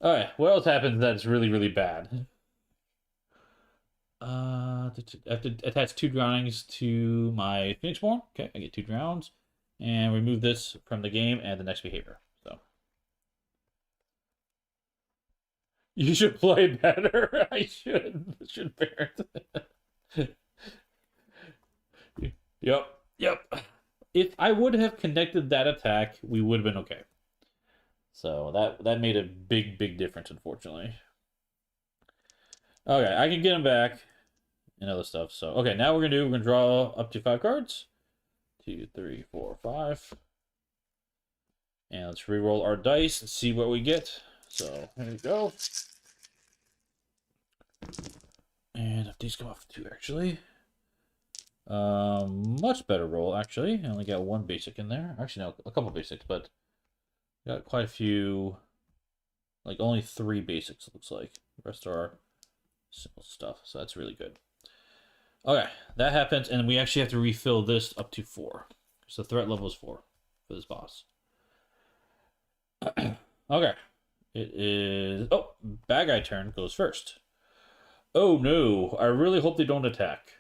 Alright, what else happens that's really, really bad? I have to attach 2 drownings to my Phoenixborn. Okay, I get 2 drowns. And remove this from the game and the next behavior. So you should play better. I should bear it. Yep. If I would have connected that attack, we would have been okay. So that made a big difference, unfortunately. Okay, I can get him back and other stuff. So okay, now we're gonna draw up to 5 cards. 2, 3, 4, 5. And let's re-roll our dice and see what we get. So here we go. And if these come off 2, actually. Much better roll, actually. I only got 1 basic in there. Actually, no, a couple basics, but got quite a few. Like only 3 basics, it looks like. The rest are simple stuff, so that's really good. Okay, that happens, and we actually have to refill this up to 4. So the threat level is 4 for this boss. Okay, it is... Oh, bad guy turn goes first. Oh no, I really hope they don't attack.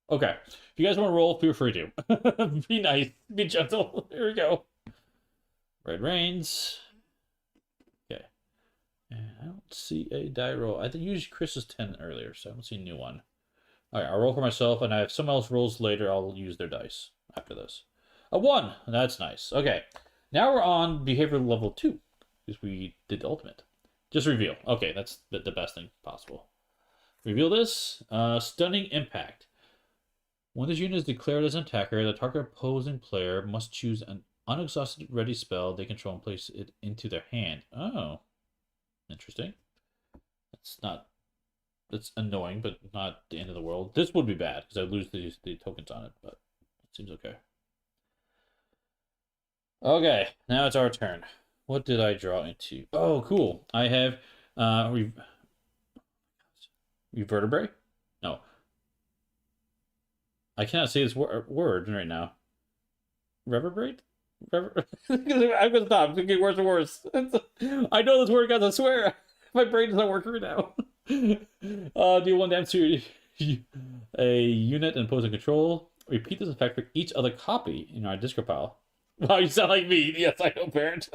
Okay. If you guys want to roll, feel free to. Be nice. Be gentle. Here we go. Red Reigns. Okay. And I don't see a die roll. I think you used Chris's 10 earlier, so I don't see a new one. Alright, I'll roll for myself, and if someone else rolls later, I'll use their dice after this. A 1! That's nice. Okay. Now we're on behavior level 2, because we did the ultimate. Just reveal. Okay, that's the best thing possible. Reveal this. Stunning impact. When this unit is declared as an attacker, the target opposing player must choose an unexhausted ready spell they control and place it into their hand. Oh. Interesting. That's annoying, but not the end of the world. This would be bad, because I lose the tokens on it, but it seems okay. Okay, now it's our turn. What did I draw into? Oh, cool. I have revertebrate? No. I cannot say this word right now. Reverberate? I'm gonna stop. It's getting worse and worse. I know this word, guys. I swear. My brain does not work right now. Do one damage to a unit and opposing control. Repeat this effect for each other copy in our discard pile. Wow, you sound like me. Yes, I know, parent.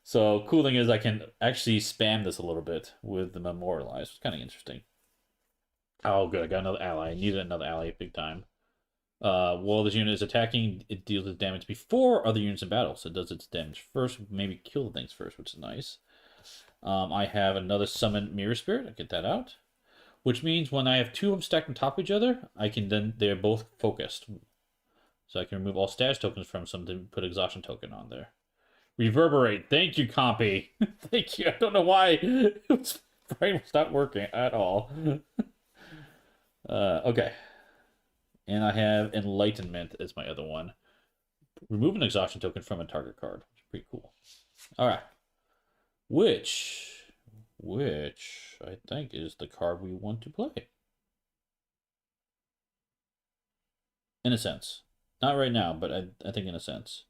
So, cool thing is I can actually spam this a little bit with the Memorialize. It's kind of interesting. Oh, good. I got another ally. I needed another ally big time. While this unit is attacking, it deals its damage before other units in battle. So it does its damage first, maybe kill things first, which is nice. I have another Summon Mirror Spirit. I'll get that out. Which means when I have two of them stacked on top of each other, they're both focused. So I can remove all status tokens from some to put exhaustion token on there. Reverberate. Thank you, Compy. Thank you. I don't know why its brain was not working at all. Okay. And I have Enlightenment as my other one. Remove an exhaustion token from a target card. Which is pretty cool. Alright. Which I think is the card we want to play. In a sense. Not right now, but I think in a sense.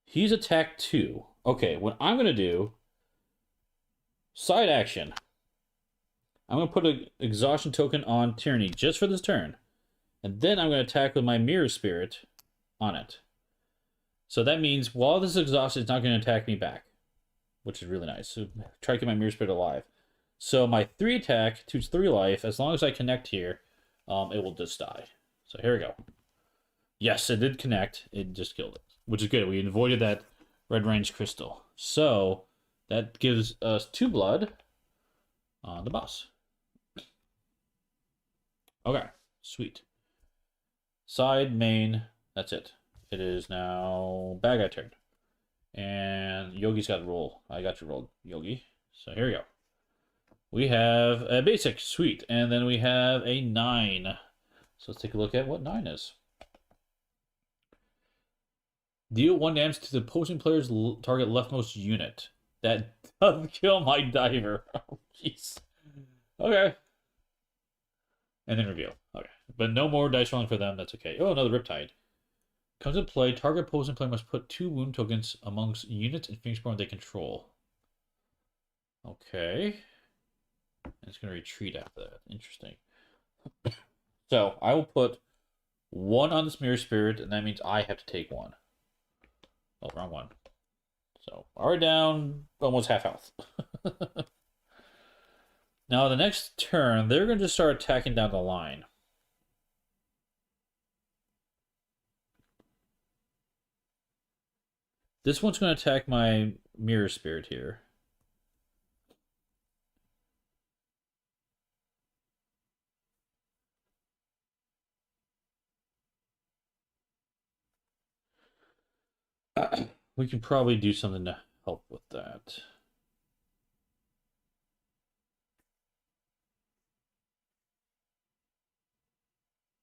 He's attack 2. Okay, what I'm going to do... Side action. I'm going to put an exhaustion token on Tyranny just for this turn. And then I'm going to attack with my Mirror Spirit on it. So that means while this is exhausted, it's not going to attack me back. Which is really nice. So try to get my Mirror Spirit alive. So my 3 attack to 3 life, as long as I connect here, it will just die. So here we go. Yes, it did connect. It just killed it. Which is good. We avoided that red range crystal. So that gives us 2 blood on the boss. Okay, sweet. Side, main, that's it. It is now bad guy turn. And Yogi's got to roll. I got you rolled, Yogi. So here we go. We have a basic, sweet. And then we have a 9. So let's take a look at what 9 is. Deal 1 damage to the opposing player's target leftmost unit. That does kill my diver. Oh, jeez. Okay. And then reveal. Okay. But no more dice rolling for them. That's okay. Oh, another Riptide. Comes into play. Target opposing player must put 2 wound tokens amongst units and Phoenixborn they control. Okay. And it's going to retreat after that. Interesting. So, I will put 1 on this Mirror Spirit, and that means I have to take 1. Oh, wrong one. So, already down almost half health. Now, the next turn, they're going to just start attacking down the line. This one's going to attack my Mirror Spirit here. We can probably do something to help with that.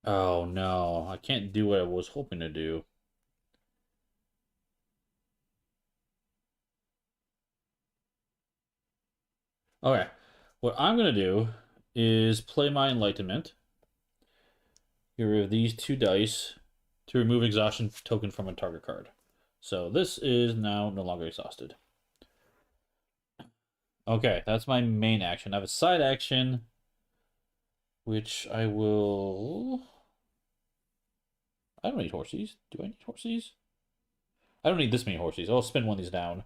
Oh no, I can't do what I was hoping to do. Okay, what I'm going to do is play my Enlightenment. Get rid of these 2 dice to remove exhaustion token from a target card. So this is now no longer exhausted. Okay, that's my main action. I have a side action, which I will... I don't need horsies. Do I need horsies? I don't need this many horsies. I'll spin one of these down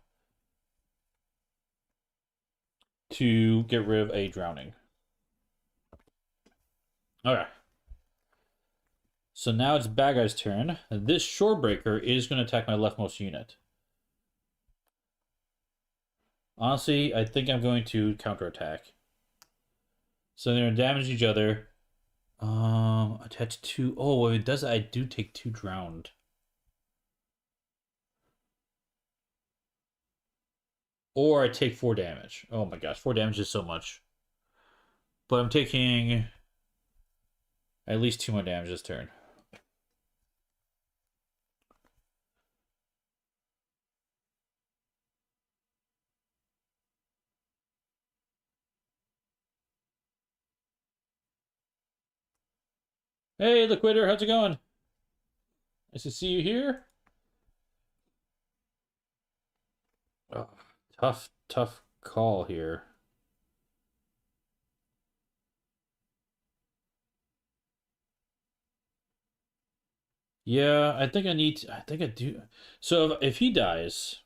to get rid of a drowning. Okay. So now it's bad guy's turn. This Shorebreaker is going to attack my leftmost unit. Honestly, I think I'm going to counterattack. So they're going to damage each other. Attach two. Oh, if it does, I do take 2 drowned. Or I take 4 damage. Oh my gosh, 4 damage is so much. But I'm taking at least 2 more damage this turn. Hey, Liquider, how's it going? Nice to see you here. Oh, tough call here. Yeah, I think I need to, I think I do. So if he dies,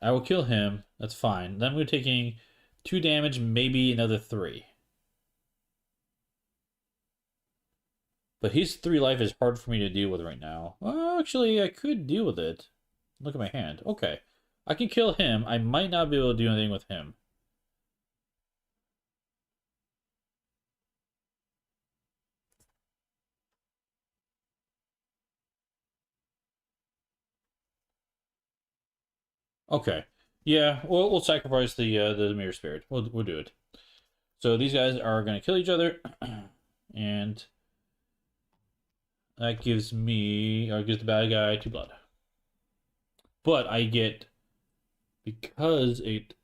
I will kill him. That's fine. Then we're taking 2 damage, maybe another 3. But his 3 life is hard for me to deal with right now. Well, actually, I could deal with it. Look at my hand. Okay. I can kill him. I might not be able to do anything with him. Okay. Yeah, we'll sacrifice the mirror spirit. We'll do it. So these guys are gonna kill each other, and that gives me or gives the bad guy 2 blood. But I get, because it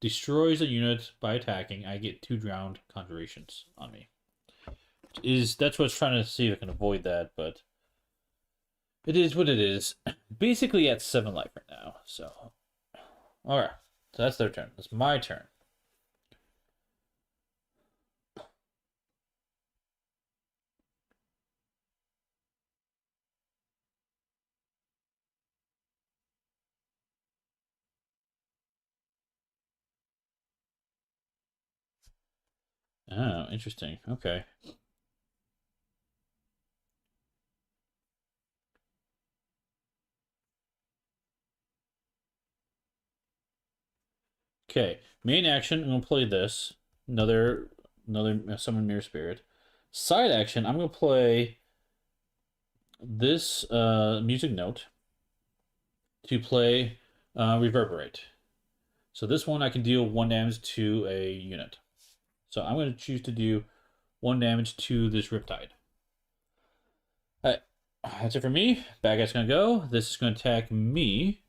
destroys a unit by attacking, I get 2 drowned conjurations on me. That's what I was trying to see if I can avoid that, but it is what it is. Basically at 7 life right now. So, all right. So that's their turn. That's my turn. Oh, interesting. Okay. Okay. Main action, I'm gonna play this. Another summon mirror spirit. Side action, I'm gonna play this music note to play reverberate. So this one I can deal 1 damage to a unit. So I'm gonna choose to do 1 damage to this Riptide. Alright. That's it for me. Bad guy's gonna go. This is gonna attack me.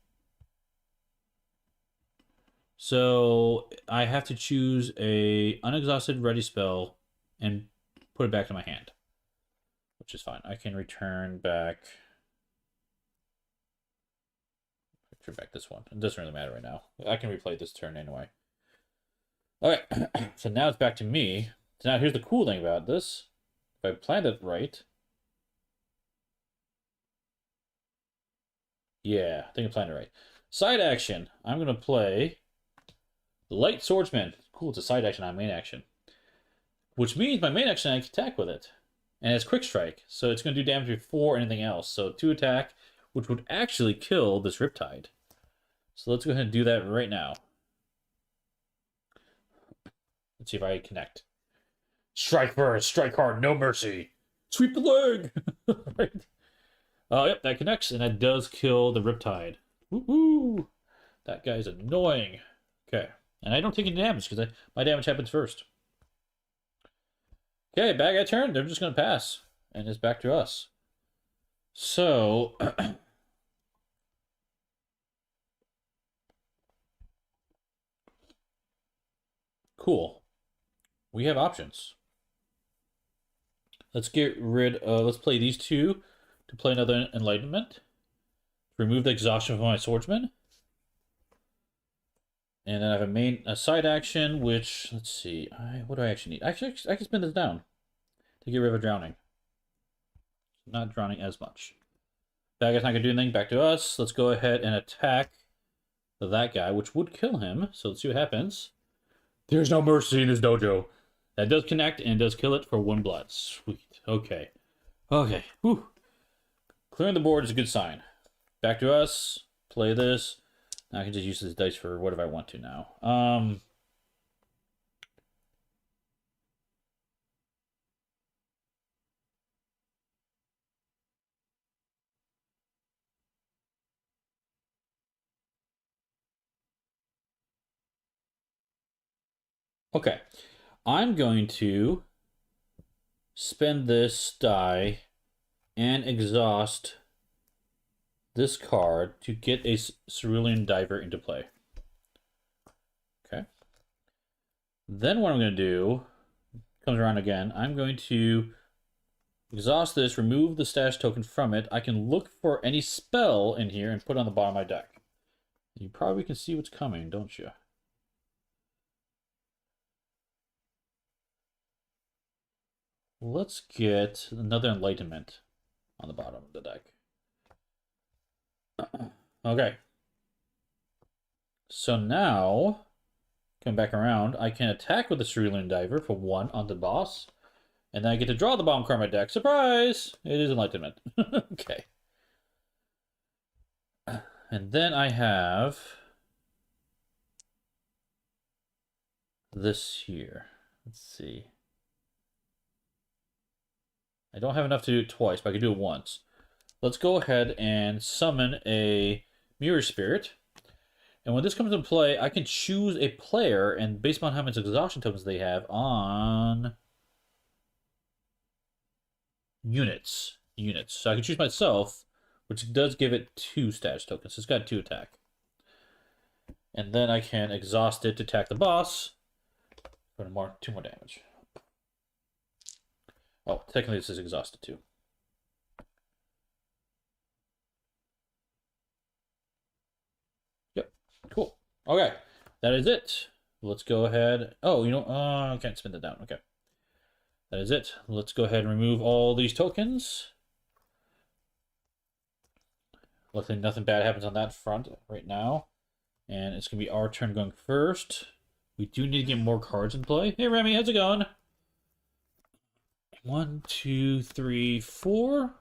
So I have to choose a unexhausted ready spell and put it back to my hand, which is fine. I can return back this one. It doesn't really matter right now. I can replay this turn anyway. All right, so now it's back to me. So now here's the cool thing about this. If I planned it right, yeah, I think I planned it right. Side action. I'm gonna play the Light Swordsman. Cool, it's a side action, not main action. Which means my main action I can attack with it. And it's quick strike, so it's gonna do damage before anything else. So 2 attack, which would actually kill this Riptide. So let's go ahead and do that right now. Let's see if I connect. Strike first, strike hard, no mercy. Sweep the leg! Right? Yep, that connects, and that does kill the Riptide. Woohoo! That guy's annoying. Okay, and I don't take any damage because my damage happens first. Okay, bad guy turn. They're just gonna pass, and it's back to us. So, cool. We have options. Let's get rid of, let's play these two to play another Enlightenment. Remove the exhaustion from my swordsman. And then I have a side action, which, let's see, what do I actually need? Actually, I can spin this down to get rid of drowning. Not drowning as much. That guy's not gonna do anything, back to us. Let's go ahead and attack that guy, which would kill him. So let's see what happens. There's no mercy in this dojo. That does connect and does kill it for 1 blood. Sweet. Okay. Okay. Whew. Clearing the board is a good sign. Back to us. Play this. Now I can just use this dice for whatever I want to now. Okay. I'm going to spend this die and exhaust this card to get a Cerulean Diver into play. Okay. Then what I'm going to do, comes around again, I'm going to exhaust this, remove the stash token from it. I can look for any spell in here and put it on the bottom of my deck. You probably can see what's coming, don't you? Let's get another Enlightenment on the bottom of the deck. Okay. So now, come back around, I can attack with the Cerulean Diver for 1 on the boss. And then I get to draw the bottom card of my deck. Surprise! It is Enlightenment. Okay. And then I have this here. Let's see. I don't have enough to do it twice, but I can do it once. Let's go ahead and summon a Mirror Spirit. And when this comes into play, I can choose a player, and based on how much exhaustion tokens they have on units. So I can choose myself, which does give it 2 stash tokens. So it's got 2 attack. And then I can exhaust it to attack the boss for 2 more damage. Oh, technically this is exhausted too. Yep, cool. Okay, that is it. Let's go ahead. Oh, I can't spin that down. Okay. That is it. Let's go ahead and remove all these tokens. Luckily, nothing bad happens on that front right now. And it's going to be our turn going first. We do need to get more cards in play. Hey, Remy, how's it going? 1, 2, 3, 4.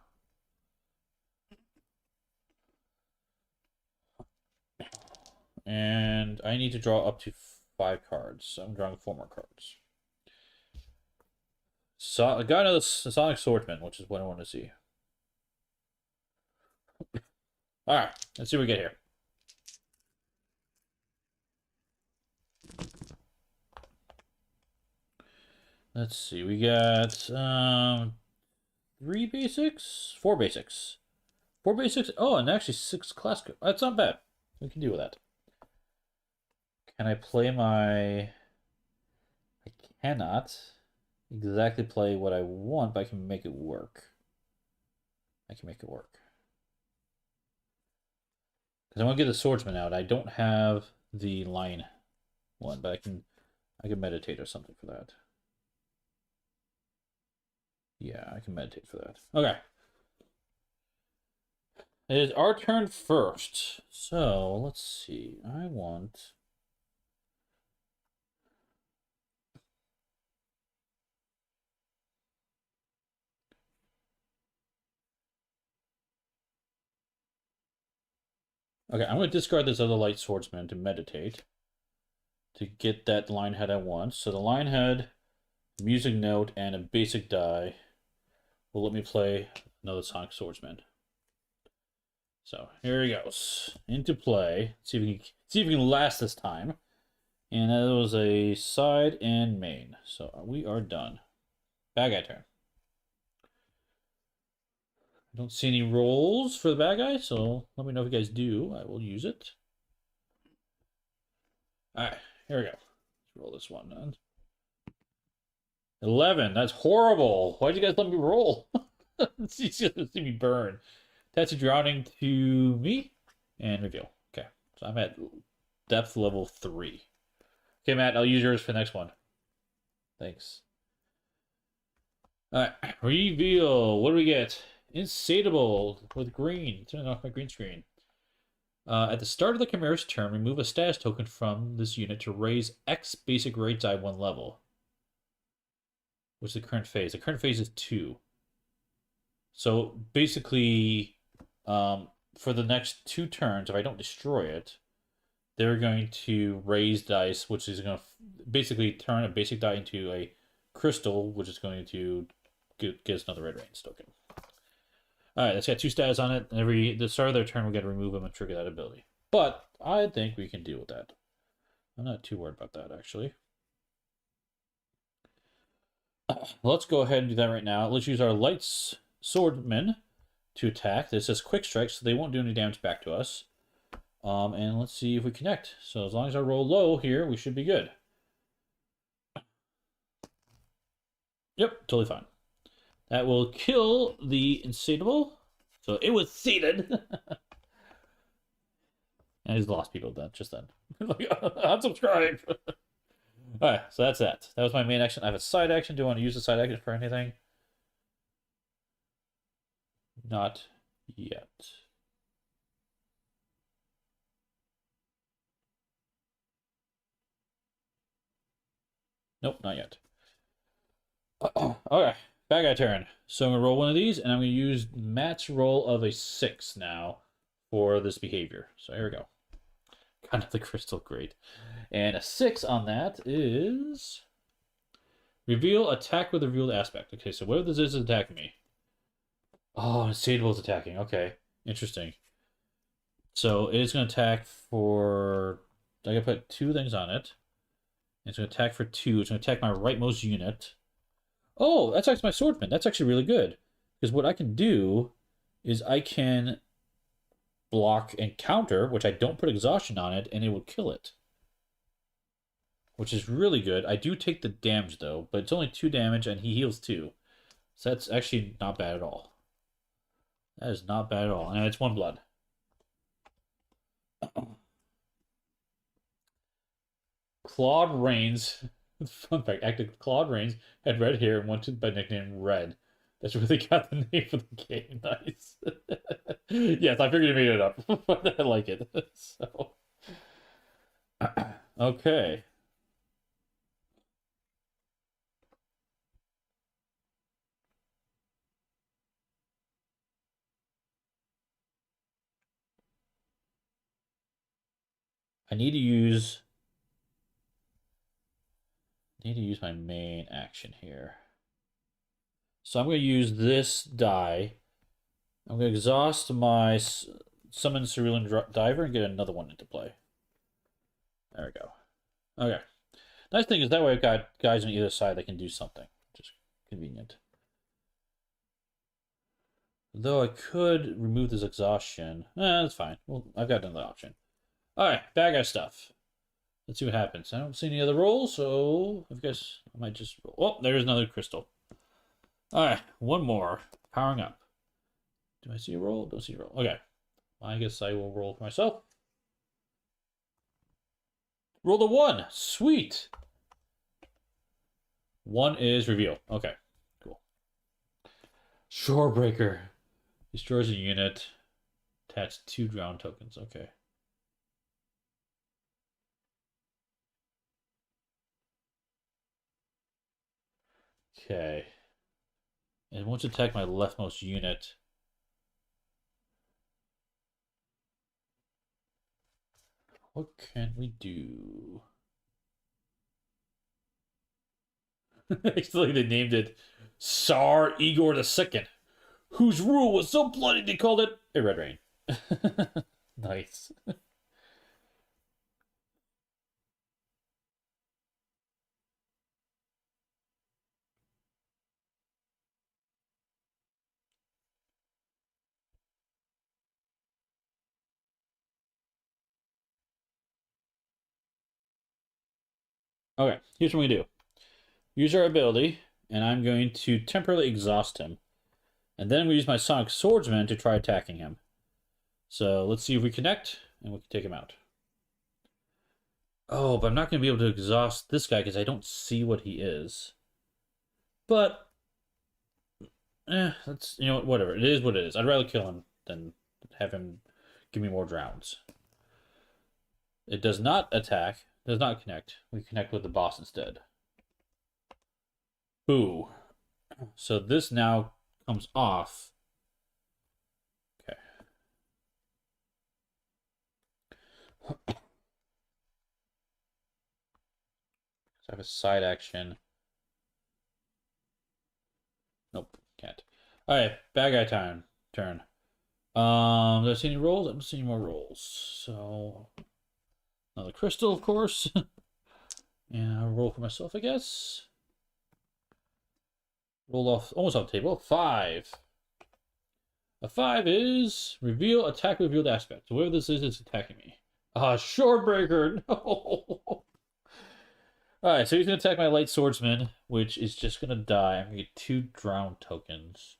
And I need to draw up to 5 cards. So I'm drawing 4 more cards. So I got another Sonic Swordsman, which is what I want to see. Alright, let's see what we get here. Let's see, we got 3 basics? 4 basics. 4 basics? Oh, and actually 6 class codes. That's not bad. We can deal with that. Can I play my... I cannot exactly play what I want, but I can make it work. I can make it work. Because I want to get the swordsman out. I don't have the line one, but I can meditate or something for that. Yeah, I can meditate for that. Okay. It is our turn first. So, let's see. I want... Okay, I'm going to discard this other light swordsman to meditate. To get that line head I want. So the line head, music note, and a basic die will let me play another Sonic Swordsman. So here he goes. Into play. See if we can last this time. And that was a side and main. So we are done. Bad guy turn. I don't see any rolls for the bad guy, so let me know if you guys do. I will use it. Alright, here we go. Let's roll this one. 11. That's horrible. Why'd you guys let me roll? She's gonna see me burn. That's a drowning to me and reveal. Okay, so I'm at depth level 3. Okay, Matt, I'll use yours for the next one. Thanks. Alright, reveal. What do we get? Insatiable with green. Turning off my green screen. At the start of the Chimera's turn, remove a status token from this unit to raise X basic rate die 1 level. What's the current phase? The current phase is 2. So basically, for the next 2 turns, if I don't destroy it, they're going to raise dice, which is going to basically turn a basic die into a crystal, which is going to get us another red range token. Alright, that's got 2 stats on it. The start of their turn, we got to remove them and trigger that ability. But I think we can deal with that. I'm not too worried about that, actually. Let's go ahead and do that right now. Let's use our light swordmen to attack. This is quick strike, so they won't do any damage back to us. And let's see if we connect. So as long as I roll low here, we should be good. Yep, totally fine. That will kill the insatiable. So it was seated. And he's lost people then, just then. Unsubscribe. Alright, so that's that. That was my main action. I have a side action. Do you want to use the side action for anything? Not yet. Nope, not yet. Okay, bad guy turn. So I'm going to roll one of these, and I'm going to use Matt's roll of a 6 now for this behavior. So here we go. Kind of the crystal, great. And a 6 on that is... Reveal attack with a revealed aspect. Okay, so what if this is attacking me? Oh, Insatiable is attacking. Okay, interesting. So it is going to attack for... I gotta put 2 things on it. It's going to attack for 2. It's going to attack my rightmost unit. Oh, that's actually my swordman. That's actually really good. Because what I can do is I can block and counter, which I don't put exhaustion on it, and it will kill it. Which is really good. I do take the damage, though, but it's only 2 damage, and he heals 2. So that's actually not bad at all. That is not bad at all. And it's 1 blood. Claude Rains. Fun fact, active Claude Rains had red hair and wanted by nickname Red. That's where they got the name for the game. Nice. Yes, I figured you made it up. I like it. So okay. I need to use my main action here. So I'm going to use this die. I'm going to exhaust my Summon Cerulean Diver and get another one into play. There we go. Okay. Nice thing is that way I've got guys on either side that can do something. Just convenient. Though I could remove this exhaustion. That's fine. Well, I've got another option. Alright, bad guy stuff. Let's see what happens. I don't see any other rolls, so I guess I might just roll. Oh, there's another crystal. Alright, one more. Powering up. Do I see a roll? Don't see a roll. Okay. I guess I will roll for myself. Roll the 1. Sweet. 1 is reveal. Okay. Cool. Shorebreaker. Destroys a unit. Attach 2 drown tokens. Okay. Okay. And once attack my leftmost unit. What can we do? Actually, they named it Tsar Igor II, whose rule was so bloody they called it a red rain. Nice. Okay, here's what we do. Use our ability, and I'm going to temporarily exhaust him. And then I'm going to use my Sonic Swordsman to try attacking him. So let's see if we connect, and we can take him out. Oh, but I'm not going to be able to exhaust this guy because I don't see what he is. But, that's, you know, whatever. It is what it is. I'd rather kill him than have him give me more drowns. It does not attack, does not connect. We connect with the boss instead. Boo. So this now comes off. Okay. So I have a side action. Nope, can't. Alright, bad guy turn. Did I see any rolls? I don't see any more rolls. So another crystal, of course. And I'll roll for myself, I guess. Roll off almost off the table. 5. A 5 is reveal attack revealed aspect. So whatever this is attacking me. Shorebreaker! No! Alright, so he's gonna attack my light swordsman, which is just gonna die. I'm gonna get 2 drown tokens.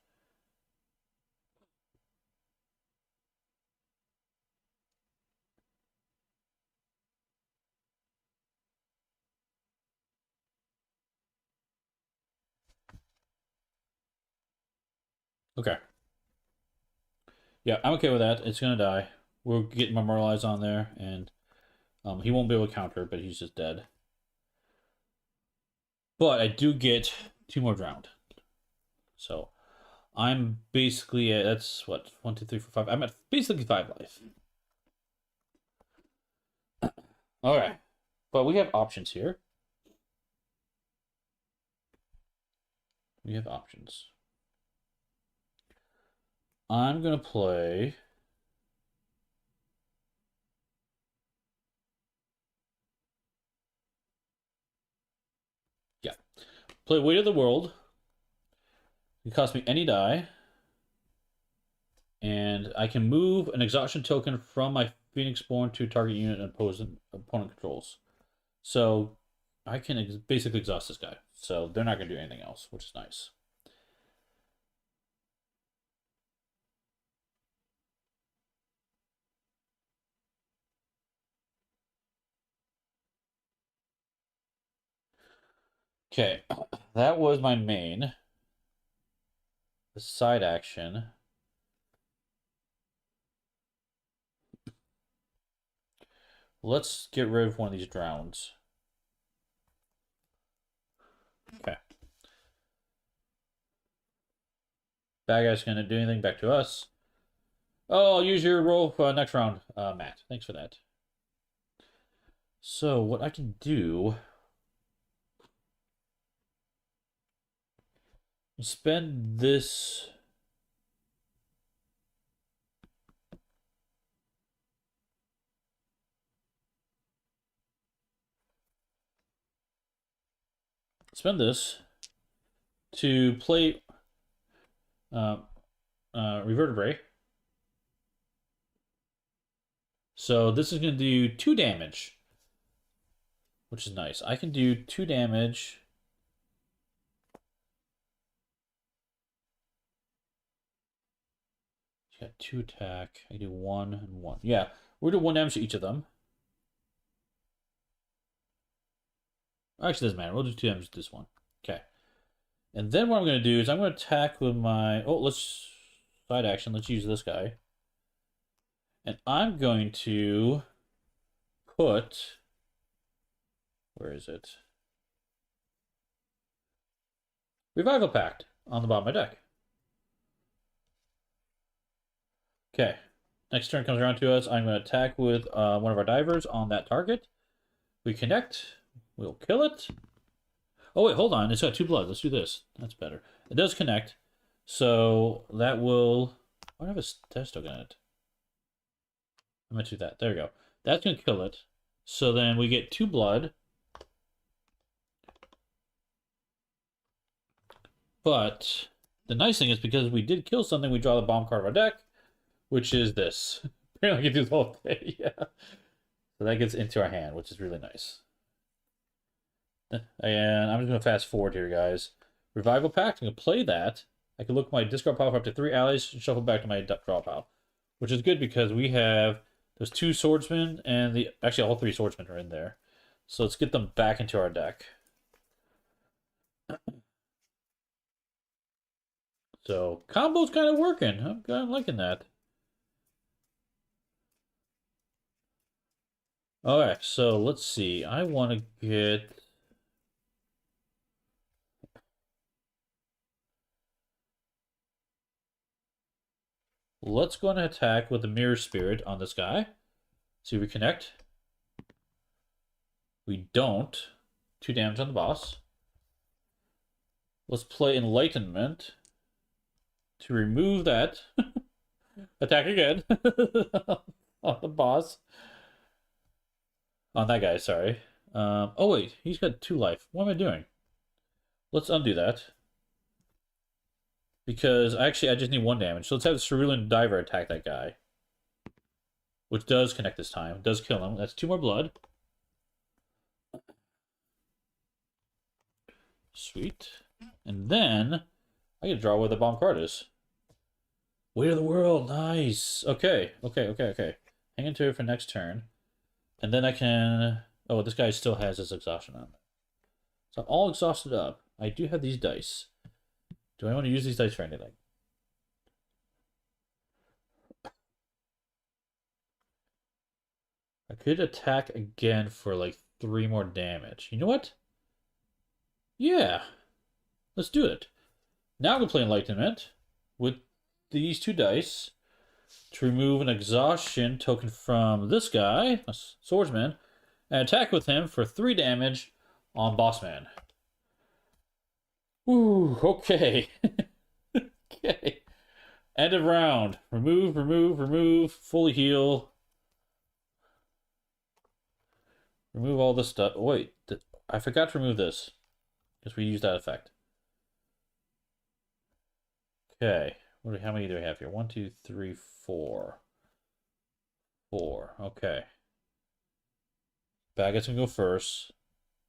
Okay. Yeah, I'm okay with that. It's gonna die. We'll get memorialized on there, and he won't be able to counter, but he's just dead. But I do get 2 more drowned. So I'm basically at, that's what, 1, 2, 3, 4, 5. I'm at basically 5 life. Alright. But we have options here. We have options. I'm gonna play. Yeah. Play Weight of the World. It costs me any die. And I can move an exhaustion token from my Phoenixborn to target unit and opponent controls. So I can basically exhaust this guy. So they're not going to do anything else, which is nice. Okay, that was my main. The side action. Let's get rid of one of these drowns. Okay. Bad guy's gonna do anything back to us. Oh, I'll use your roll for next round, Matt. Thanks for that. So what I can do, spend this. Spend this to play Revertebrate. So this is going to do 2 damage, which is nice. I can do 2 damage. She's got 2 attack. I do 1 and 1. Yeah, we'll do 1 damage to each of them. Actually, doesn't matter. We'll do 2 damage to this one. Okay. And then what I'm going to do is I'm going to attack with my... Oh, let's... Side action. Let's use this guy. And I'm going to put... Where is it? Revival Pact on the bottom of my deck. Okay. Next turn comes around to us. I'm going to attack with one of our divers on that target. We connect. We'll kill it. Oh, wait, hold on. It's got 2 blood. Let's do this. That's better. It does connect. So that will... I don't have a test token in it. I'm going to do that. There we go. That's going to kill it. So then we get 2 blood. But the nice thing is because we did kill something, we draw the bomb card of our deck, which is this. Apparently I can do the whole thing. Yeah. So that gets into our hand, which is really nice. And I'm just going to fast forward here, guys. Revival Pact. I'm going to play that. I can look my discard pile for up to 3 allies and shuffle back to my draw pile. Which is good because we have those 2 swordsmen and actually all 3 swordsmen are in there. So let's get them back into our deck. So combo's kind of working. I'm kind of liking that. Alright, so let's see. I want to get... Let's go and attack with the Mirror Spirit on this guy. See if we connect. We don't. 2 damage on the boss. Let's play Enlightenment to remove that. Attack again on the boss. On that guy, sorry. Oh wait, he's got 2 life. What am I doing? Let's undo that. Because actually I just need 1 damage. So let's have the Cerulean Diver attack that guy. Which does connect this time. Does kill him. That's 2 more blood. Sweet. And then I can draw where the bomb card is. Weight of the World. Nice. Okay. Hang into it for next turn. And then I can... Oh, this guy still has his exhaustion on. So I'm all exhausted up. I do have these dice. Do I want to use these dice for anything? I could attack again for like 3 more damage. You know what? Yeah. Let's do it. Now I'm going to play Enlightenment with these 2 dice to remove an exhaustion token from this guy, a swordsman, and attack with him for 3 damage on Bossman. Ooh, okay. Okay. End of round. Remove. Fully heal. Remove all this stuff. Wait, I forgot to remove this. Because we used that effect. Okay. How many do we have here? 1, 2, 3, 4. 4. Okay. Baggett's gonna go first.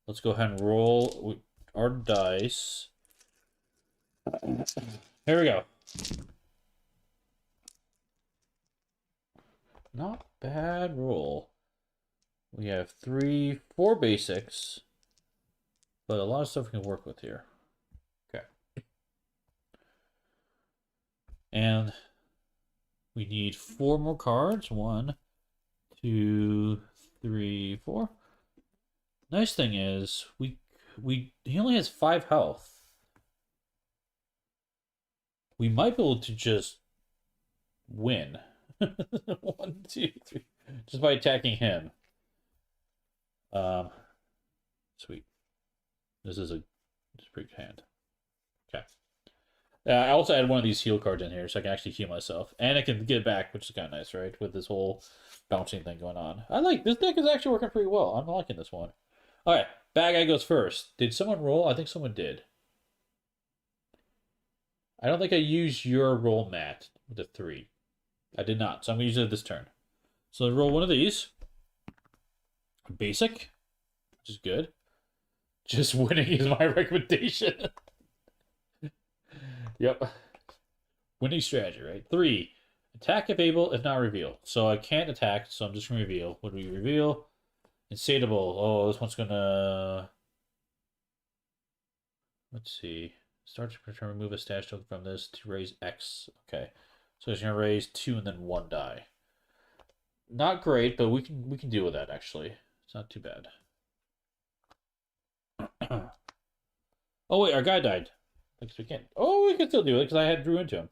Let's go ahead and roll our dice. Here we go. Not bad roll. We have 4 basics, but a lot of stuff we can work with here. Okay. And we need 4 more cards. 1, 2, 3, 4. Nice thing is he only has 5 health. We might be able to just win. 1, 2, 3. Just by attacking him. Sweet. This is a pretty good hand. Okay. I also added one of these heal cards in here so I can actually heal myself. And I can get it back, which is kind of nice, right? With this whole bouncing thing going on. I like this deck is actually working pretty well. I'm liking this one. Alright, bad guy goes first. Did someone roll? I think someone did. I don't think I used your roll, Matt, with the 3. I did not, so I'm going to use it this turn. So I roll one of these. Basic, which is good. Just winning is my recommendation. Yep. Winning strategy, right? 3. Attack if able, if not reveal. So I can't attack, so I'm just going to reveal. What do we reveal? Insatiable. Oh, this one's going to... Let's see. Start to return, remove a stash token from this to raise X. Okay. So it's going to raise 2 and then 1 die. Not great, but we can deal with that, actually. It's not too bad. Oh, wait, our guy died. I guess we can't. Oh, we can still do it because I had drew into him.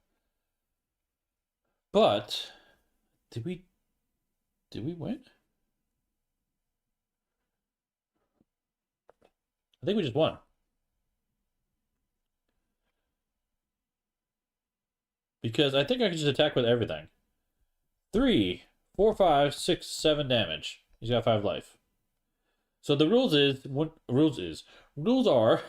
But did we win? I think we just won. Because I think I can just attack with everything. 3, 4, 5, 6, 7 damage. He's got 5 life. So the rules are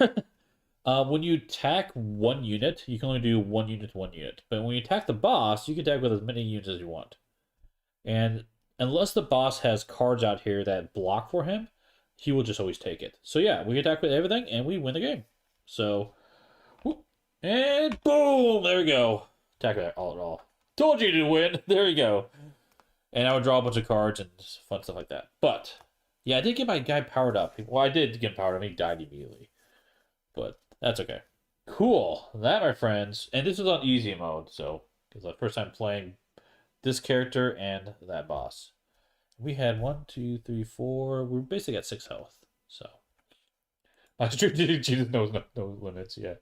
when you attack 1 unit, you can only do 1 unit to 1 unit. But when you attack the boss, you can attack with as many units as you want. And unless the boss has cards out here that block for him, he will just always take it. So yeah, we attack with everything and we win the game. So And boom! There we go. Attack that all at all. Told you to win. There you go. And I would draw a bunch of cards and fun stuff like that. But yeah, I did get my guy powered up. Well, I did get him powered up. He died immediately. But that's okay. Cool. That, my friends. And this was on easy mode, so it's the first time playing this character and that boss. We had 1, 2, 3, 4. We basically got 6 health. So my Jesus knows no limits. Yeah.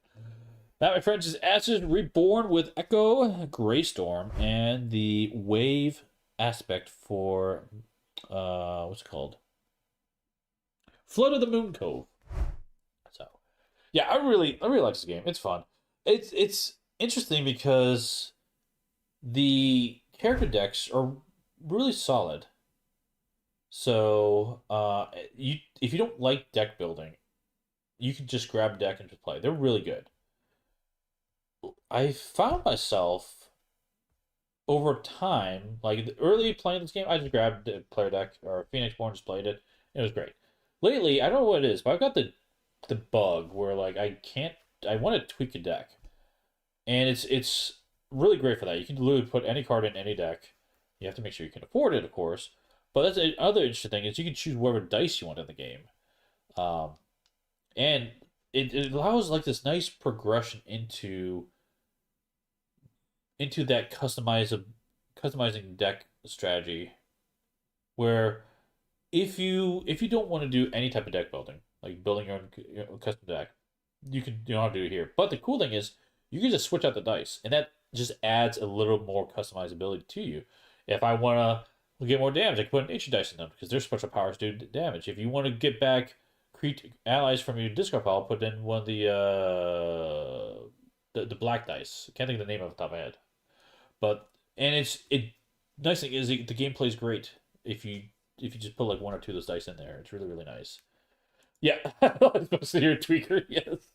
That, my friends, is Ashes Reborn with Echo Greystorm and the wave aspect for what's it called? Flood of the Moon Cove. So yeah, I really like this game. It's fun. It's interesting because the character decks are really solid. So if you don't like deck building, you can just grab a deck and just play. They're really good. I found myself over time, like early playing this game, I just grabbed the player deck or Phoenixborn, just played it. It was great. Lately, I don't know what it is, but I've got the bug where like I want to tweak a deck, and it's really great for that. You can literally put any card in any deck. You have to make sure you can afford it, of course. But that's the other interesting thing is you can choose whatever dice you want in the game, um, and it allows like this nice progression into that customizing deck strategy where if you don't want to do any type of deck building, like building your own custom deck, you don't have to do it here. But the cool thing is you can just switch out the dice, and that just adds a little more customizability to you. If I want to get more damage, I can put nature dice in them because their special powers do damage. If you want to get back allies from your discard pile, put in one of the black dice. Can't think of the name off the top of my head. But and it nice thing is the gameplay is great if you just put like one or two of those dice in there. It's really nice. Yeah, I was supposed to hear tweaker. Yes,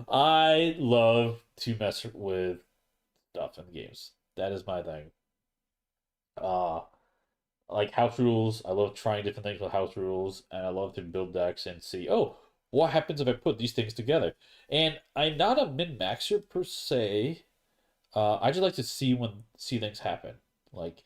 I love to mess with stuff in games. That is my thing. Uh like house rules. I love trying different things with house rules, and I love to build decks and see, oh, what happens if I put these things together? And I'm not a min maxer per se. I just like to see things happen. Like,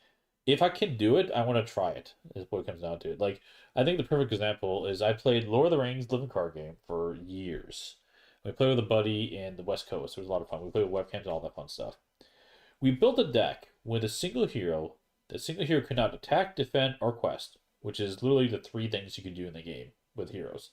if I can do it, I want to try it. Is what it comes down to. Like, I think the perfect example is I played Lord of the Rings living card game for years. We played with a buddy in the West Coast. It was a lot of fun. We played with webcams and all that fun stuff. We built a deck with a single hero. The single hero could not attack, defend, or quest, which is literally the three things you can do in the game with heroes.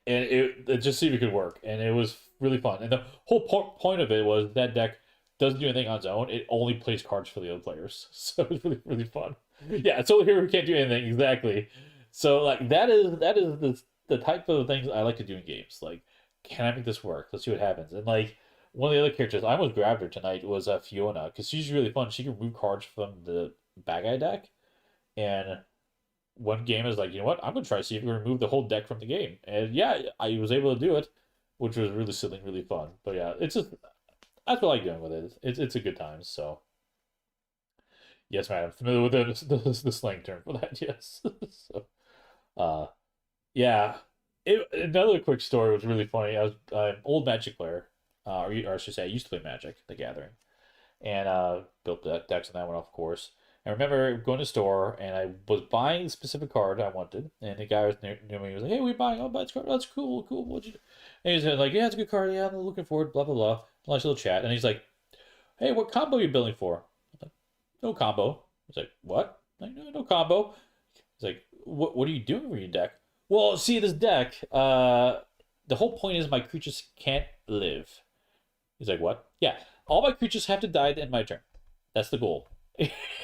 And it just seemed it could work, and it was really fun. And the whole point of it was that deck doesn't do anything on its own; it only plays cards for the other players. So it was really fun. Yeah, it's only here who can't do anything exactly. So like that is the type of things I like to do in games. Like, can I make this work? Let's see what happens. And like one of the other characters I almost grabbed her tonight was Fiona because she's really fun. She can remove cards from the bad guy deck, and one game is like, you know what? I'm gonna try to see if we can remove the whole deck from the game. And yeah, I was able to do it, which was really silly and really fun. But yeah, it's just that's what I like doing with it. It's a good time. So yes, man, I'm familiar with the slang term for that. Yes. So uh yeah. Another quick story was really funny. I'm an old Magic player, or I should say, I used to play Magic: The Gathering, and built the decks on that one, of course. I remember going to the store and I was buying the specific card I wanted, and the guy was near me. He was like, "Hey, we buying? Oh, buy this card. That's cool. What'd you do?" And he's like, "Yeah, it's a good card. Yeah, I'm looking forward. Blah blah blah." Nice little chat, and he's like, "Hey, what combo are you building for?" I'm like, "No combo." He's like, "What?" I'm like, no combo. He's like, "What are you doing with your deck?" Well, see, this deck, the whole point is my creatures can't live. He's like, "What?" Yeah, all my creatures have to die at the end of my turn. That's the goal.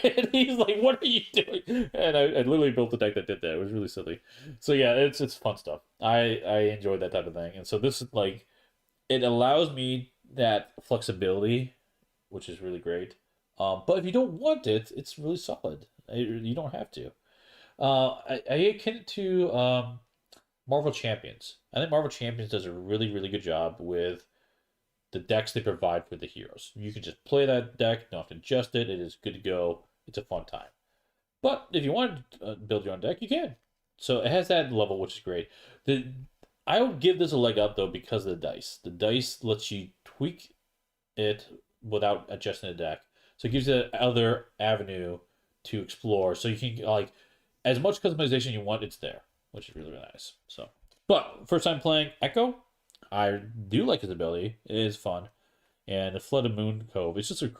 And he's like, "What are you doing?" And I literally built a deck that did that. It was really silly. So yeah, it's fun stuff. I enjoy that type of thing, and so this is like it allows me that flexibility, which is really great. But if you don't want it, it's really solid. You don't have to. I akin it to Marvel Champions. I think Marvel Champions does a really good job with the decks they provide for the heroes. You can just play that deck, don't have to adjust it. It is good to go. It's a fun time. But if you want to build your own deck, you can. So it has that level, which is great. The I would give this a leg up though because of the dice. The dice lets you tweak it without adjusting the deck, so it gives you another avenue to explore. So you can like as much customization you want, it's there, which is really, really nice. So, but first time playing Echo, I do like his ability. It is fun, and the Flood of Moon Cove. It's just a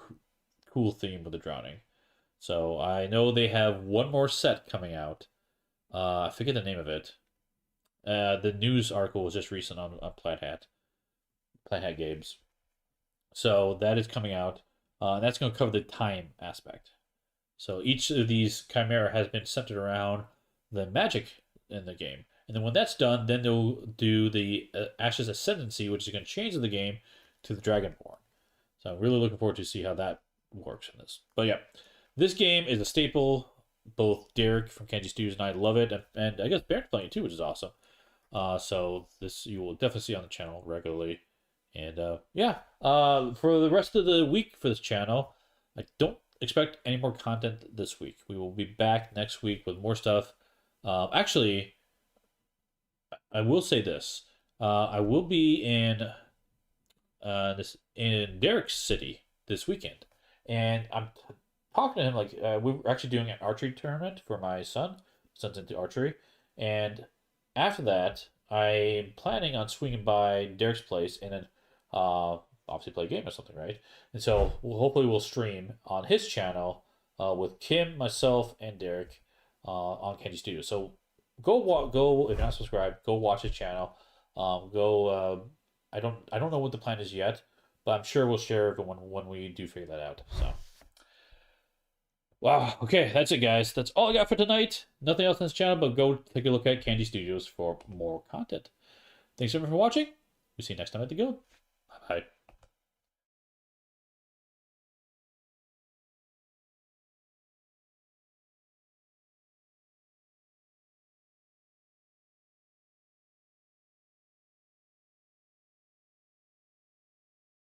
cool theme with the drowning. So I know they have one more set coming out. I forget the name of it. The news article was just recent on Plaid Hat Games. So that is coming out. That's going to cover the time aspect. So each of these chimera has been centered around the magic in the game. And then when that's done, then they'll do the Ashes Ascendancy, which is going to change the game to the Dragonborn. So I'm really looking forward to see how that works in this. But yeah, this game is a staple. Both Derek from Kenji Studios and I love it, and I guess Baron's playing it too, which is awesome. So this you will definitely see on the channel regularly. And yeah, for the rest of the week for this channel, I don't expect any more content this week. We will be back next week with more stuff. Actually, I will say this: I will be in Derek's city this weekend, and I'm talking to him like we're actually doing an archery tournament for my son. Son's into archery, and after that, I'm planning on swinging by Derek's place and then obviously play a game or something, right? And so hopefully we'll stream on his channel with Kim, myself, and Derek on Kenji Studio. So go if you're not subscribed, go watch his channel. Go. I don't know what the plan is yet, but I'm sure we'll share it when we do figure that out. So. Wow, okay, that's it, guys. That's all I got for tonight. Nothing else on this channel, but go take a look at Candy Studios for more content. Thanks everyone for watching. We'll see you next time at the guild. Bye-bye.